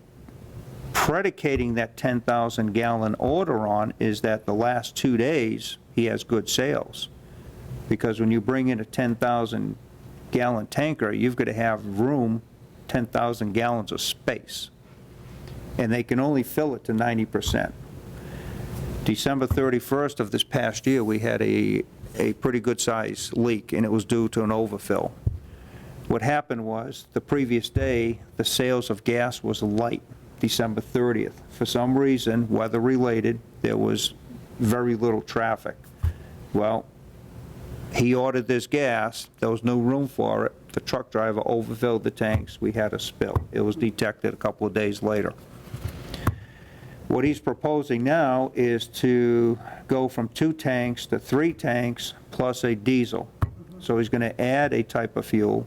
predicating that 10,000-gallon order on is that the last 2 days, he has good sales. Because when you bring in a 10,000-gallon tanker, you've got to have room 10,000 gallons of space, and they can only fill it to 90%. December 31st of this past year, we had a pretty good-sized leak, and it was due to an overfill. What happened was, the previous day, the sales of gas was light, December 30th. For some reason, weather-related, there was very little traffic. Well, he ordered this gas, there was no room for it, the truck driver overfilled the tanks, we had a spill. It was detected a couple of days later. What he's proposing now is to go from 2 tanks to 3 tanks plus a diesel. So he's going to add a type of fuel.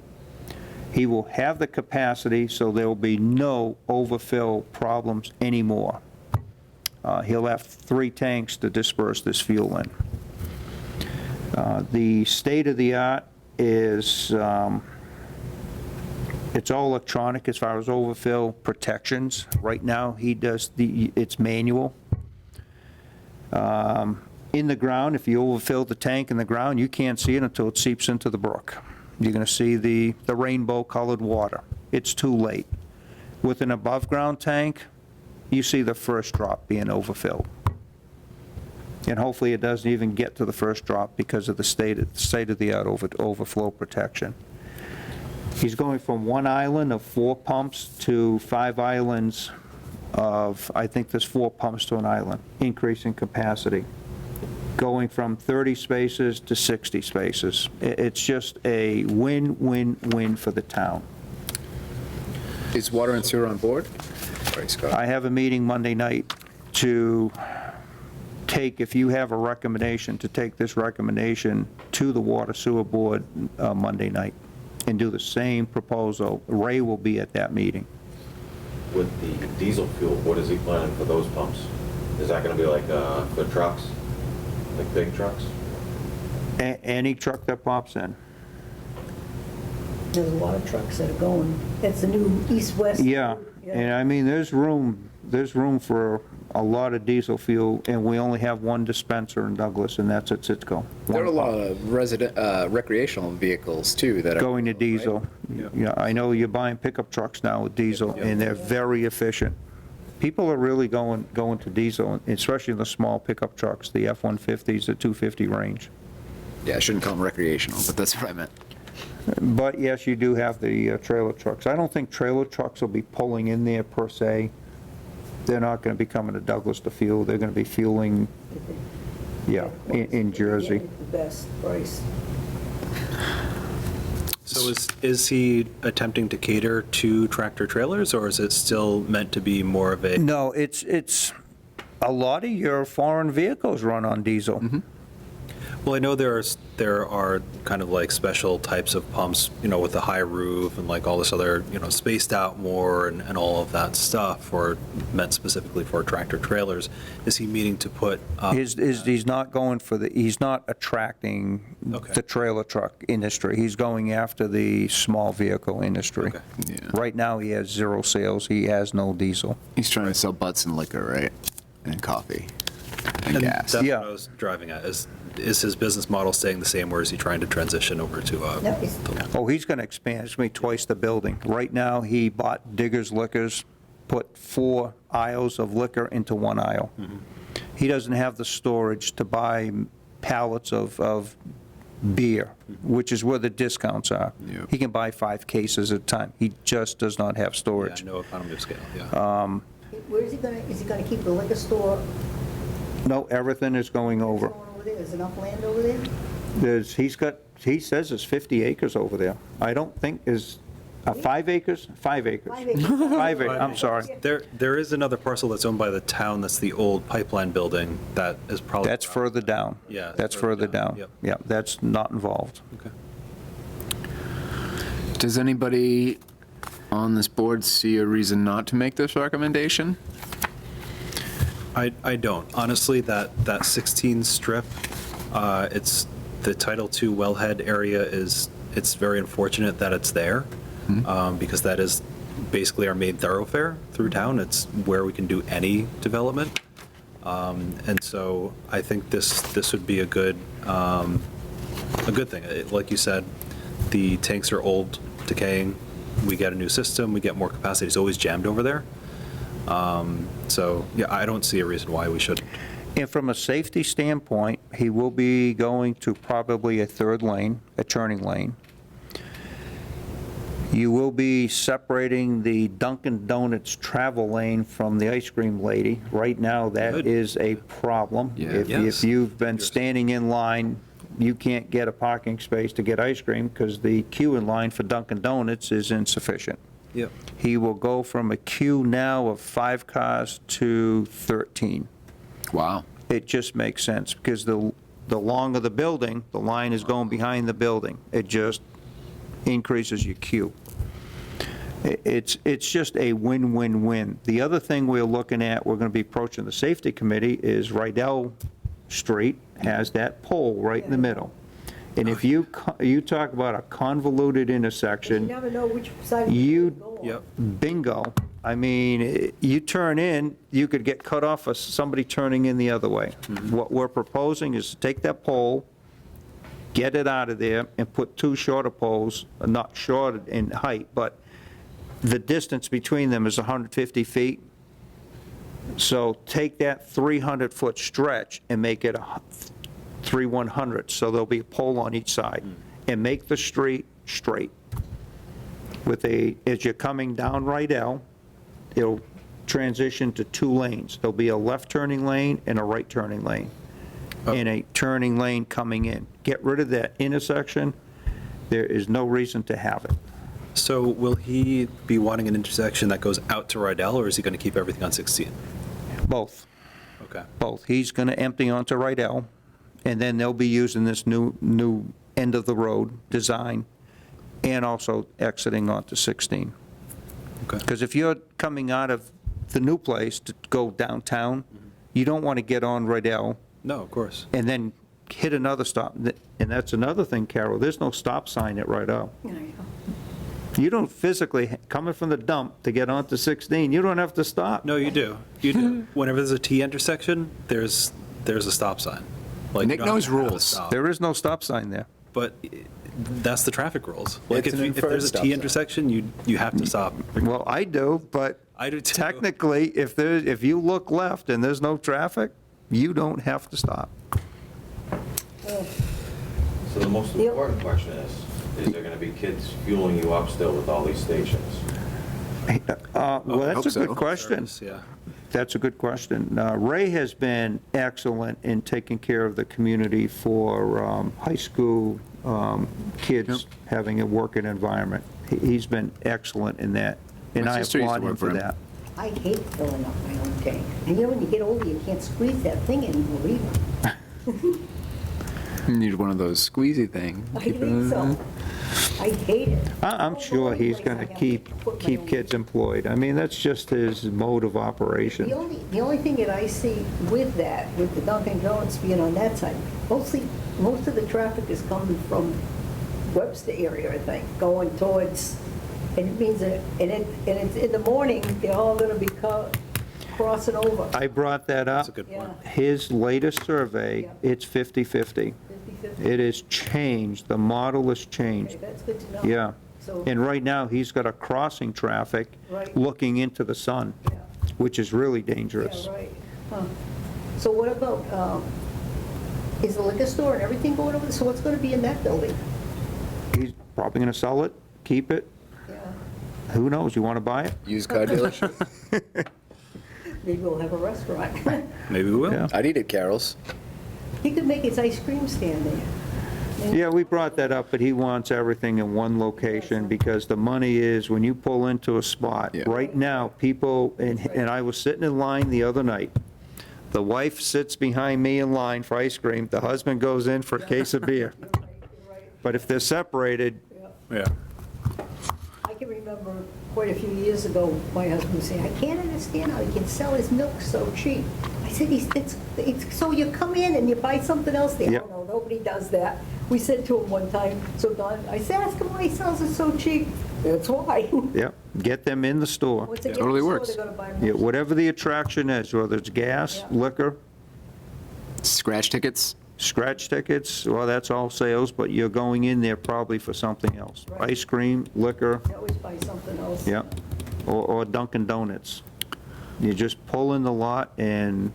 He will have the capacity, so there will be no overfill problems anymore. He'll have 3 tanks to disperse this fuel in. The state-of-the-art is, it's all electronic as far as overfill protections. Right now, he does it's manual. In the ground, if you overfill the tank in the ground, you can't see it until it seeps into the brook. You're going to see the rainbow-colored water. It's too late. With an above-ground tank, you see the first drop being overfilled. And hopefully it doesn't even get to the first drop because of the state-of-the-art overflow protection. He's going from 1 island of 4 pumps to 5 islands of, I think there's 4 pumps to an island, increasing capacity, going from 30 spaces to 60 spaces. It's just a win-win-win for the town.
Is water and sewer on board? Sorry, Scott.
I have a meeting Monday night to take, if you have a recommendation, to take this recommendation to the Water Sewer Board Monday night and do the same proposal. Ray will be at that meeting.
With the diesel fuel, what is he planning for those pumps? Is that gonna be like for trucks, like big trucks?
Any truck that pops in.
There's a lot of trucks that are going, it's the new east-west.
Yeah, and I mean, there's room for a lot of diesel fuel, and we only have 1 dispenser in Douglas, and that's at Sitco.
There are a lot of recreational vehicles, too, that are...
Going to diesel. Yeah, I know you're buying pickup trucks now with diesel, and they're very efficient. People are really going to diesel, especially the small pickup trucks, the F-150s, the 250 range.
Yeah, I shouldn't call them recreational, but that's what I meant.
But yes, you do have the trailer trucks. I don't think trailer trucks will be pulling in there per se. They're not going to be coming to Douglas to fuel. They're going to be fueling, yeah, in Jersey.
The best price.
So is he attempting to cater to tractor trailers, or is it still meant to be more of a?
No, it's a lot of your foreign vehicles run on diesel.
Mm-hmm.
Well, I know there are kind of like special types of pumps, with the high roof and like all this other, spaced out more and all of that stuff, or meant specifically for tractor trailers. Is he meaning to put?
He's not going for he's not attracting
Okay.
the trailer truck industry. He's going after the small vehicle industry.
Okay.
Yeah.
Right now, he has 0 sales. He has no diesel.
He's trying to sell butts and liquor, right? And coffee. And gas.
That's
Yeah.
what I was driving at. Is his business model staying the same, or is he trying to transition over to?
No, it's-
Oh, he's going to expand. It's going to be twice the building. Right now, he bought Digger's Liquors, put 4 aisles of liquor into 1 aisle. He doesn't have the storage to buy pallets of beer, which is where the discounts are.
Yeah.
He can buy 5 cases at a time. He just does not have
Yeah,
storage.
no economy of scale, yeah.
Where is he gonna keep the liquor store?
No, everything is going over.
Going over there? There's enough land over there?
He says there's 50 acres over there. I don't think is, 5 acres? 5 acres.
5 acres.
5 acres, I'm sorry.
There is another parcel that's owned by the town, that's the old pipeline building, that is probably.
That's further down.
Yeah,
That's further down.
Yep.
Yeah, that's not involved.
Okay.
Does anybody on this board see a reason not to make this recommendation?
I don't. Honestly, that 16 strip, it's the Title II wellhead area it's very unfortunate that it's there, because that is basically our main thoroughfare through town. It's where we can do any development. And so I think this would be a good thing. Like you said, the tanks are old, decaying. we get a new system, we get more capacity. It's always jammed over there. So, yeah, I don't see a reason why we shouldn't.
And from a safety standpoint, he will be going to probably a third lane, a turning lane. You will be separating the Dunkin' Donuts travel lane from the ice cream lady. Right now, that
Good.
is a problem.
Yeah.
If
Yes.
you've been standing in line, you can't get a parking space to get ice cream because the queue in line for Dunkin' Donuts is insufficient.
Yep.
He will go from a queue now of 5 cars to 13.
Wow.
It just makes sense, because the longer the building, the line is going behind the building. It just increases your queue. It's just a win-win-win. The other thing we're looking at, we're going to be approaching the safety committee, is Rydell Street has that pole right in the middle. And if you talk about a convoluted
You
intersection,
never know which side
You-
you're going.
Yep.
bingo. I mean, you turn in, you could get cut off for somebody turning in the other way. What we're proposing is to take that pole, get it out of there, and put 2 shorter poles, not short in height, but the distance between them is 150 feet. So take that 300-foot stretch and make it 3/100, so there'll be a pole on each side, and make the street straight. With as you're coming down Rydell, it'll transition to 2 lanes. There'll be a left turning lane and a right turning lane, and a turning lane coming in. Get rid of that intersection. There is no reason to have it.
So will he be wanting an intersection that goes out to Rydell, or is he going to keep everything on 16?
Both.
Okay.
Both. He's going to empty onto Rydell, and then they'll be using this new end of the road design, and also exiting onto 16.
Okay.
Because if you're coming out of the new place to go downtown, you don't want to get on Rydell
No, of course.
and then hit another stop. And that's another thing, Carol, there's no stop sign at Rydell.
Yeah, yeah.
You don't physically, coming from the dump to get onto 16, you don't have to stop.
No, you do. You do. Whenever there's a T intersection, there's a stop sign. Like,
Nick
you don't
knows
have to have a
rules.
stop.
There is no stop sign there.
But that's the traffic rules. Like,
It's
if
an
if
inferred
there's a
stop
T
sign.
intersection, you have to stop.
Well, I do, but
I do too.
technically, if you look left and there's no traffic, you don't have to stop.
So the most
Yep.
important question is there going to be kids fueling you up still with all these stations?
Well, that's
hope
a
so.
good question.
Yeah.
That's a good question. Ray has been excellent in taking care of the community for high school kids having a working environment. He's been excellent in that, and
My
I
sister used to
applaud him
work for
for
him.
that.
I hate filling up my own tank. And you know, when you get older, you can't squeeze that thing anymore either.
You need one of those squeezy things.
I think so. I hate it.
I'm sure he's going to keep kids employed. I mean, that's just his mode of operation.
The only thing that I see with that, with the Dunkin' Donuts being on that side, most of the traffic is coming from Webster area, I think, going towards, and it means that, and it's in the morning, they're all gonna be crossing over.
I brought that
That's
up.
a good point.
Yeah,
His latest survey,
Yeah.
it's 50/50.
50/50.
It has changed, the model has
Okay,
changed.
that's good to know.
Yeah.
So,
And right now, he's got a crossing traffic
Right.
looking into the sun,
yeah,
which is really
yeah,
dangerous.
right. Huh. So what about, is the liquor store and everything going over, so what's gonna be in that building?
He's probably going to sell it, keep it.
Yeah,
Who knows? You want to buy it?
Used car dealership.
maybe we'll have a restaurant.
Maybe we will.
Yeah.
I'd eat at Carol's.
He could make his ice cream stand there.
Yeah, we brought that up, but he wants everything in one location because the money is, when you pull into a spot,
Yeah.
right now, people, and I was sitting in line the other night. The wife sits behind me in line for ice cream. The husband goes in for a case of beer.
You're right.
But if they're separated,
Yeah.
Yeah.
I can remember quite a few years ago, my husband was saying, I can't understand how he can sell his milk so cheap. I said, it's so you come in and you buy something else there.
Yep.
Oh, no, nobody does that. We said to him one time, so Don, I said, ask him why he sells it so cheap. That's why.
yeah, get them in the store.
Once they get
Totally
in the store,
works.
they're gonna buy
Yeah,
milk.
whatever the attraction is, whether it's gas,
Yeah.
liquor,
Scratch tickets.
Scratch tickets, well, that's all sales, but you're going in there probably for something else.
Right.
Ice cream, liquor,
They always buy something else.
yeah, or Dunkin' Donuts. You just pull in the lot, and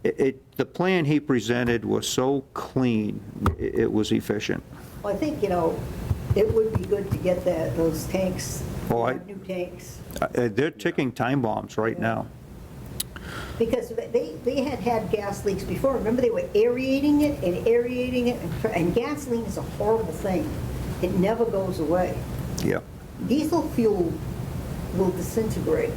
the plan he presented was so clean, it was efficient.
Well, I think, it would be good to get those tanks,
Oh,
new tanks.
They're ticking time bombs right now.
Because they had gas leaks before. Remember, they were aerating it, and gasoline is a horrible thing. It never goes away.
Yeah.
Diesel fuel will disintegrate,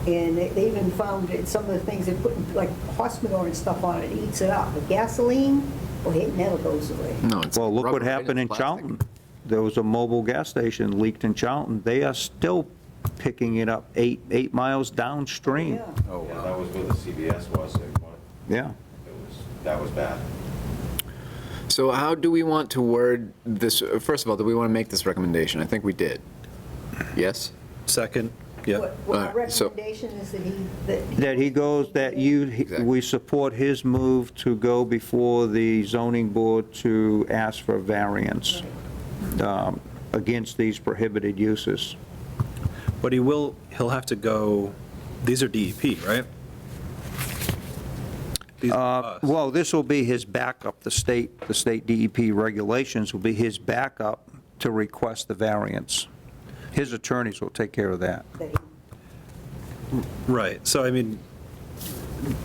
and they even found that some of the things they put, like horse manure and stuff on it, eats it up. But gasoline, well, it never goes away.
No, it's
Well, look
rubber,
what
right?
happened in
It's plastic.
Charlton. There was a mobile gas station leaked in Charlton. They are still picking it up 8 miles downstream.
Yeah.
Oh,
Yeah,
wow.
that was where the CBS was,
Yeah.
that was bad.
So how do we want to word this? First of all, do we want to make this recommendation? I think we did. Yes?
Second, yeah.
What our
All right, so-
recommendation is
That he goes, that
Exactly.
we support his move to go before the zoning board to ask for variance against these prohibited uses.
But he'll have to go, these are DEP, right? These are us.
Well, this will be his backup. The state DEP regulations will be his backup to request the variance. His attorneys will take care of that.
Right, so I mean,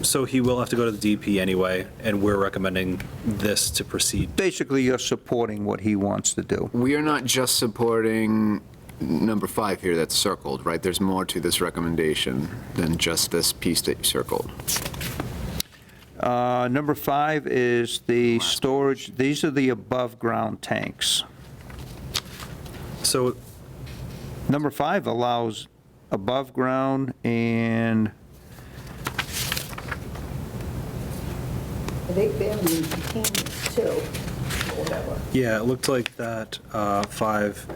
so he will have to go to the DEP anyway, and we're recommending this to proceed.
Basically, you're supporting what he wants to do.
We are not just supporting number 5 here that's circled, right? There's more to this recommendation than just this piece that you circled.
Number 5 is the storage, these are the above-ground tanks.
So,
Number 5 allows above-ground and,
They have containers too, or whatever.
yeah, it looked like that 5,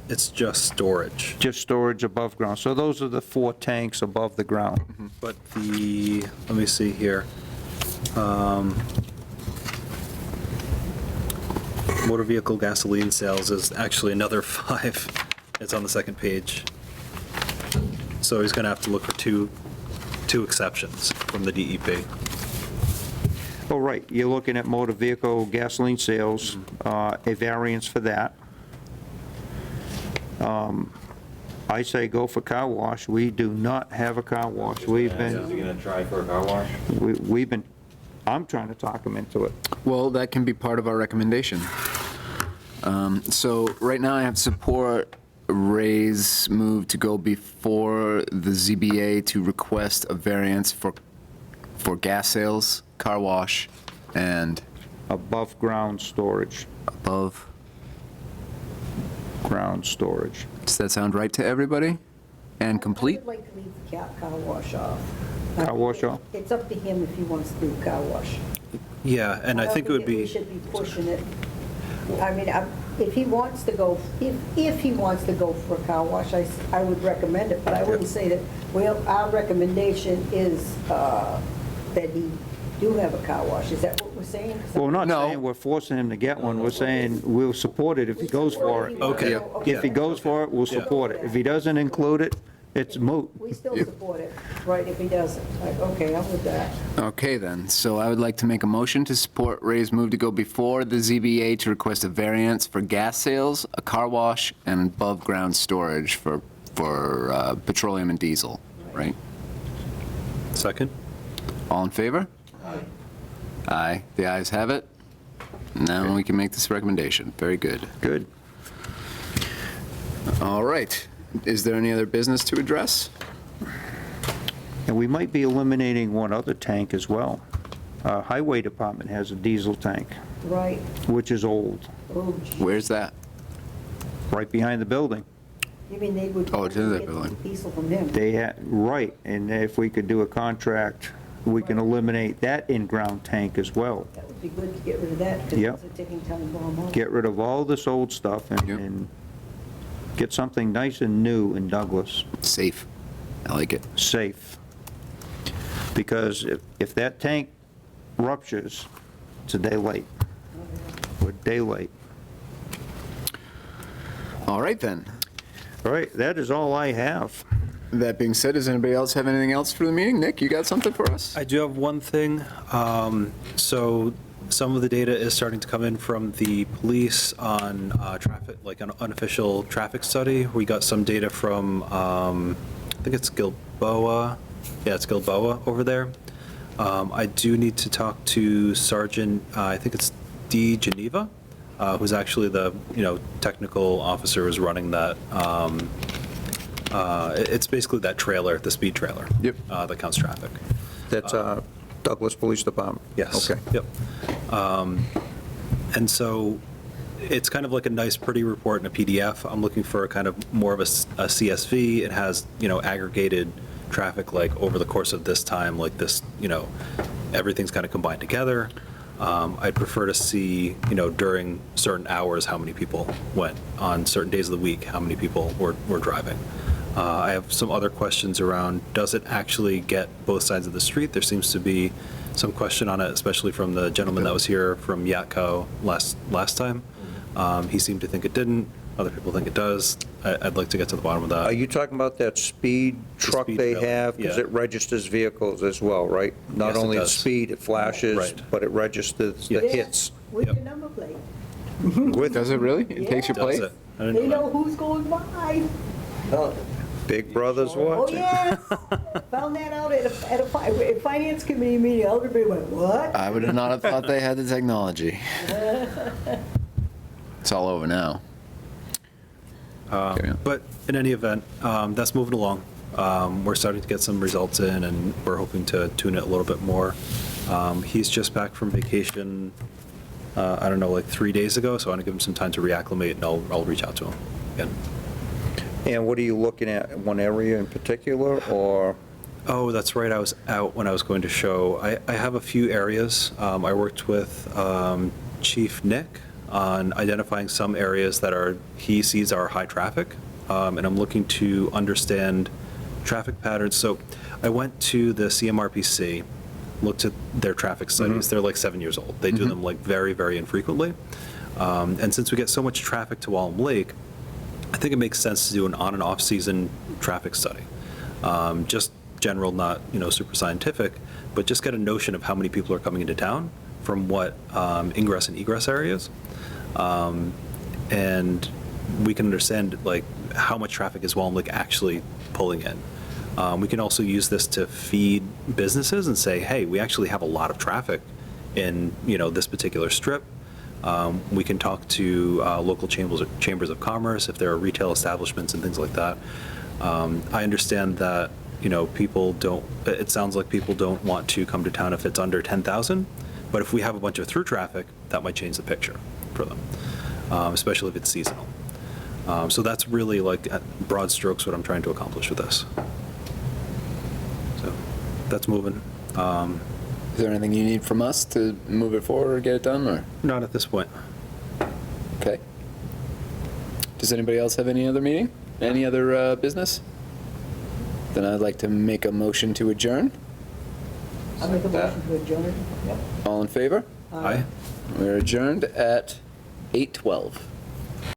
it's just storage.
just storage above ground. So those are the 4 tanks above the ground.
But let me see here. Motor vehicle gasoline sales is actually another 5. It's on the second page. So he's going to have to look for two exceptions from the DEP.
Oh, right, you're looking at motor vehicle gasoline sales, a variance for that. I say go for car wash. We do not have a car wash. We've
Is he
been,
gonna try for a car wash?
we've been, I'm trying to talk him into it.
Well, that can be part of our recommendation. So right now I have support Ray's move to go before the ZBA to request a variance for gas sales, car wash, and
Above-ground storage,
above.
ground storage.
Does that sound right to everybody? And complete?
I would like to leave the car wash off.
Car wash off?
It's up to him if he wants to do a car wash.
Yeah, and I think it would
We
be,
should be pushing it. I mean, if he wants to go, if he wants to go for a car wash, I would recommend it, but I wouldn't say that, well, our recommendation is that he do have a car wash. Is that what we're saying?
Well, we're not
No.
saying we're forcing him to get one. We're saying we'll support it if he goes for it.
Okay.
If he goes for it, we'll
Yeah.
support it. If he doesn't include it, it's moot.
We still support it, right, if he doesn't. Like, okay, I'm with that.
Okay, then. So I would like to make a motion to support Ray's move to go before the ZBA to request a variance for gas sales, a car wash, and above-ground storage for petroleum and diesel, right?
second?
All in favor? Aye. The ayes have it. Now we can make this recommendation. Very good.
Good.
All right. Is there any other business to address?
And we might be eliminating one other tank as well. Highway Department has a diesel tank,
Right.
which is old,
Oh, gee.
Where's that?
right behind the building.
You mean they would.
Oh, it's in that
get
building.
Diesel from him.
They had, right, and if we could do a contract, we can eliminate that in-ground tank as well.
That would be good to get rid of that, because
Yep.
it's a ticking time bomb. also.
Get rid of all this old stuff
Yep.
and get something nice and new in Douglas,
Safe. I like it.
safe. Because if that tank ruptures, It's a day late. We're a day late.
All right, then.
All right, that is all I have.
That being said, does anybody else have anything else for the meeting? Nick, you got something for us?
I do have one thing. So some of the data is starting to come in from the police on traffic, like an unofficial traffic study. We got some data from, I think it's Gilboa. Yeah, it's Gilboa over there. I do need to talk to Sergeant, I think it's D. Geneva, who's actually the, technical officer who's running that. It's basically that trailer, the speed trailer.
Yep.
That counts traffic.
That's Douglas Police Department?
Yes.
Okay.
Yep. And so it's kind of like a nice, pretty report in a PDF. I'm looking for a kind of more of a CSV. It has, aggregated traffic like over the course of this time, like this, everything's kind of combined together. I'd prefer to see, during certain hours, how many people went. On certain days of the week, how many people were driving. I have some other questions around, does it actually get both sides of the street? There seems to be some question on it, especially from the gentleman that was here from Yatco last time. He seemed to think it didn't. Other people think it does. I'd like to get to the bottom of that.
Are you talking about that speed truck
speed
they
trailer,
have? Because
yeah.
it registers vehicles as well, right? Not
Yes, it
only the
does.
speed, it flashes,
Right.
but it registers the
Yeah,
hits.
With
Yep.
the number plate.
Does it really? It takes your
Yeah.
Does
plate?
it? I didn't
They
know
know who's going by.
Big Brother's
Oh,
watching.
yes. Found that out at a finance committee meeting. Everybody went, what?
I would have not have thought they had the technology. It's all over now. Carry on.
But in any event, that's moving along. We're starting to get some results in, and we're hoping to tune it a little bit more. He's just back from vacation, I don't know, like 3 days ago, so I want to give him some time to reacclimate, and I'll reach out to him again.
And what are you looking at, one area in particular, or?
Oh, that's right, I was out when I was going to show. I have a few areas. I worked with Chief Nick on identifying some areas that he sees are high traffic, and I'm looking to understand traffic patterns. So I went to the CMRPC, looked at their traffic studies. They're like 7 years old. They do them like very, very infrequently. And since we get so much traffic to Wallam Lake, I think it makes sense to do an on and off season traffic study. Just general, not super scientific, but just get a notion of how many people are coming into town from what ingress and egress areas. And we can understand like how much traffic is Wallam Lake actually pulling in. We can also use this to feed businesses and say, hey, we actually have a lot of traffic in this particular strip. We can talk to local chambers of commerce if there are retail establishments and things like that. I understand that it sounds like people don't want to come to town if it's under 10,000, but if we have a bunch of through traffic, that might change the picture for them, especially if it's seasonal. So that's really like at broad strokes what I'm trying to accomplish with this. So that's moving.
Is there anything you need from us to move it forward or get it done, or?
Not at this point.
Okay. Does anybody else have any other meeting? Any other business? Then I'd like to make a motion to adjourn.
I make a motion to adjourn. Yep.
All in favor?
Aye.
We're adjourned at 8:12.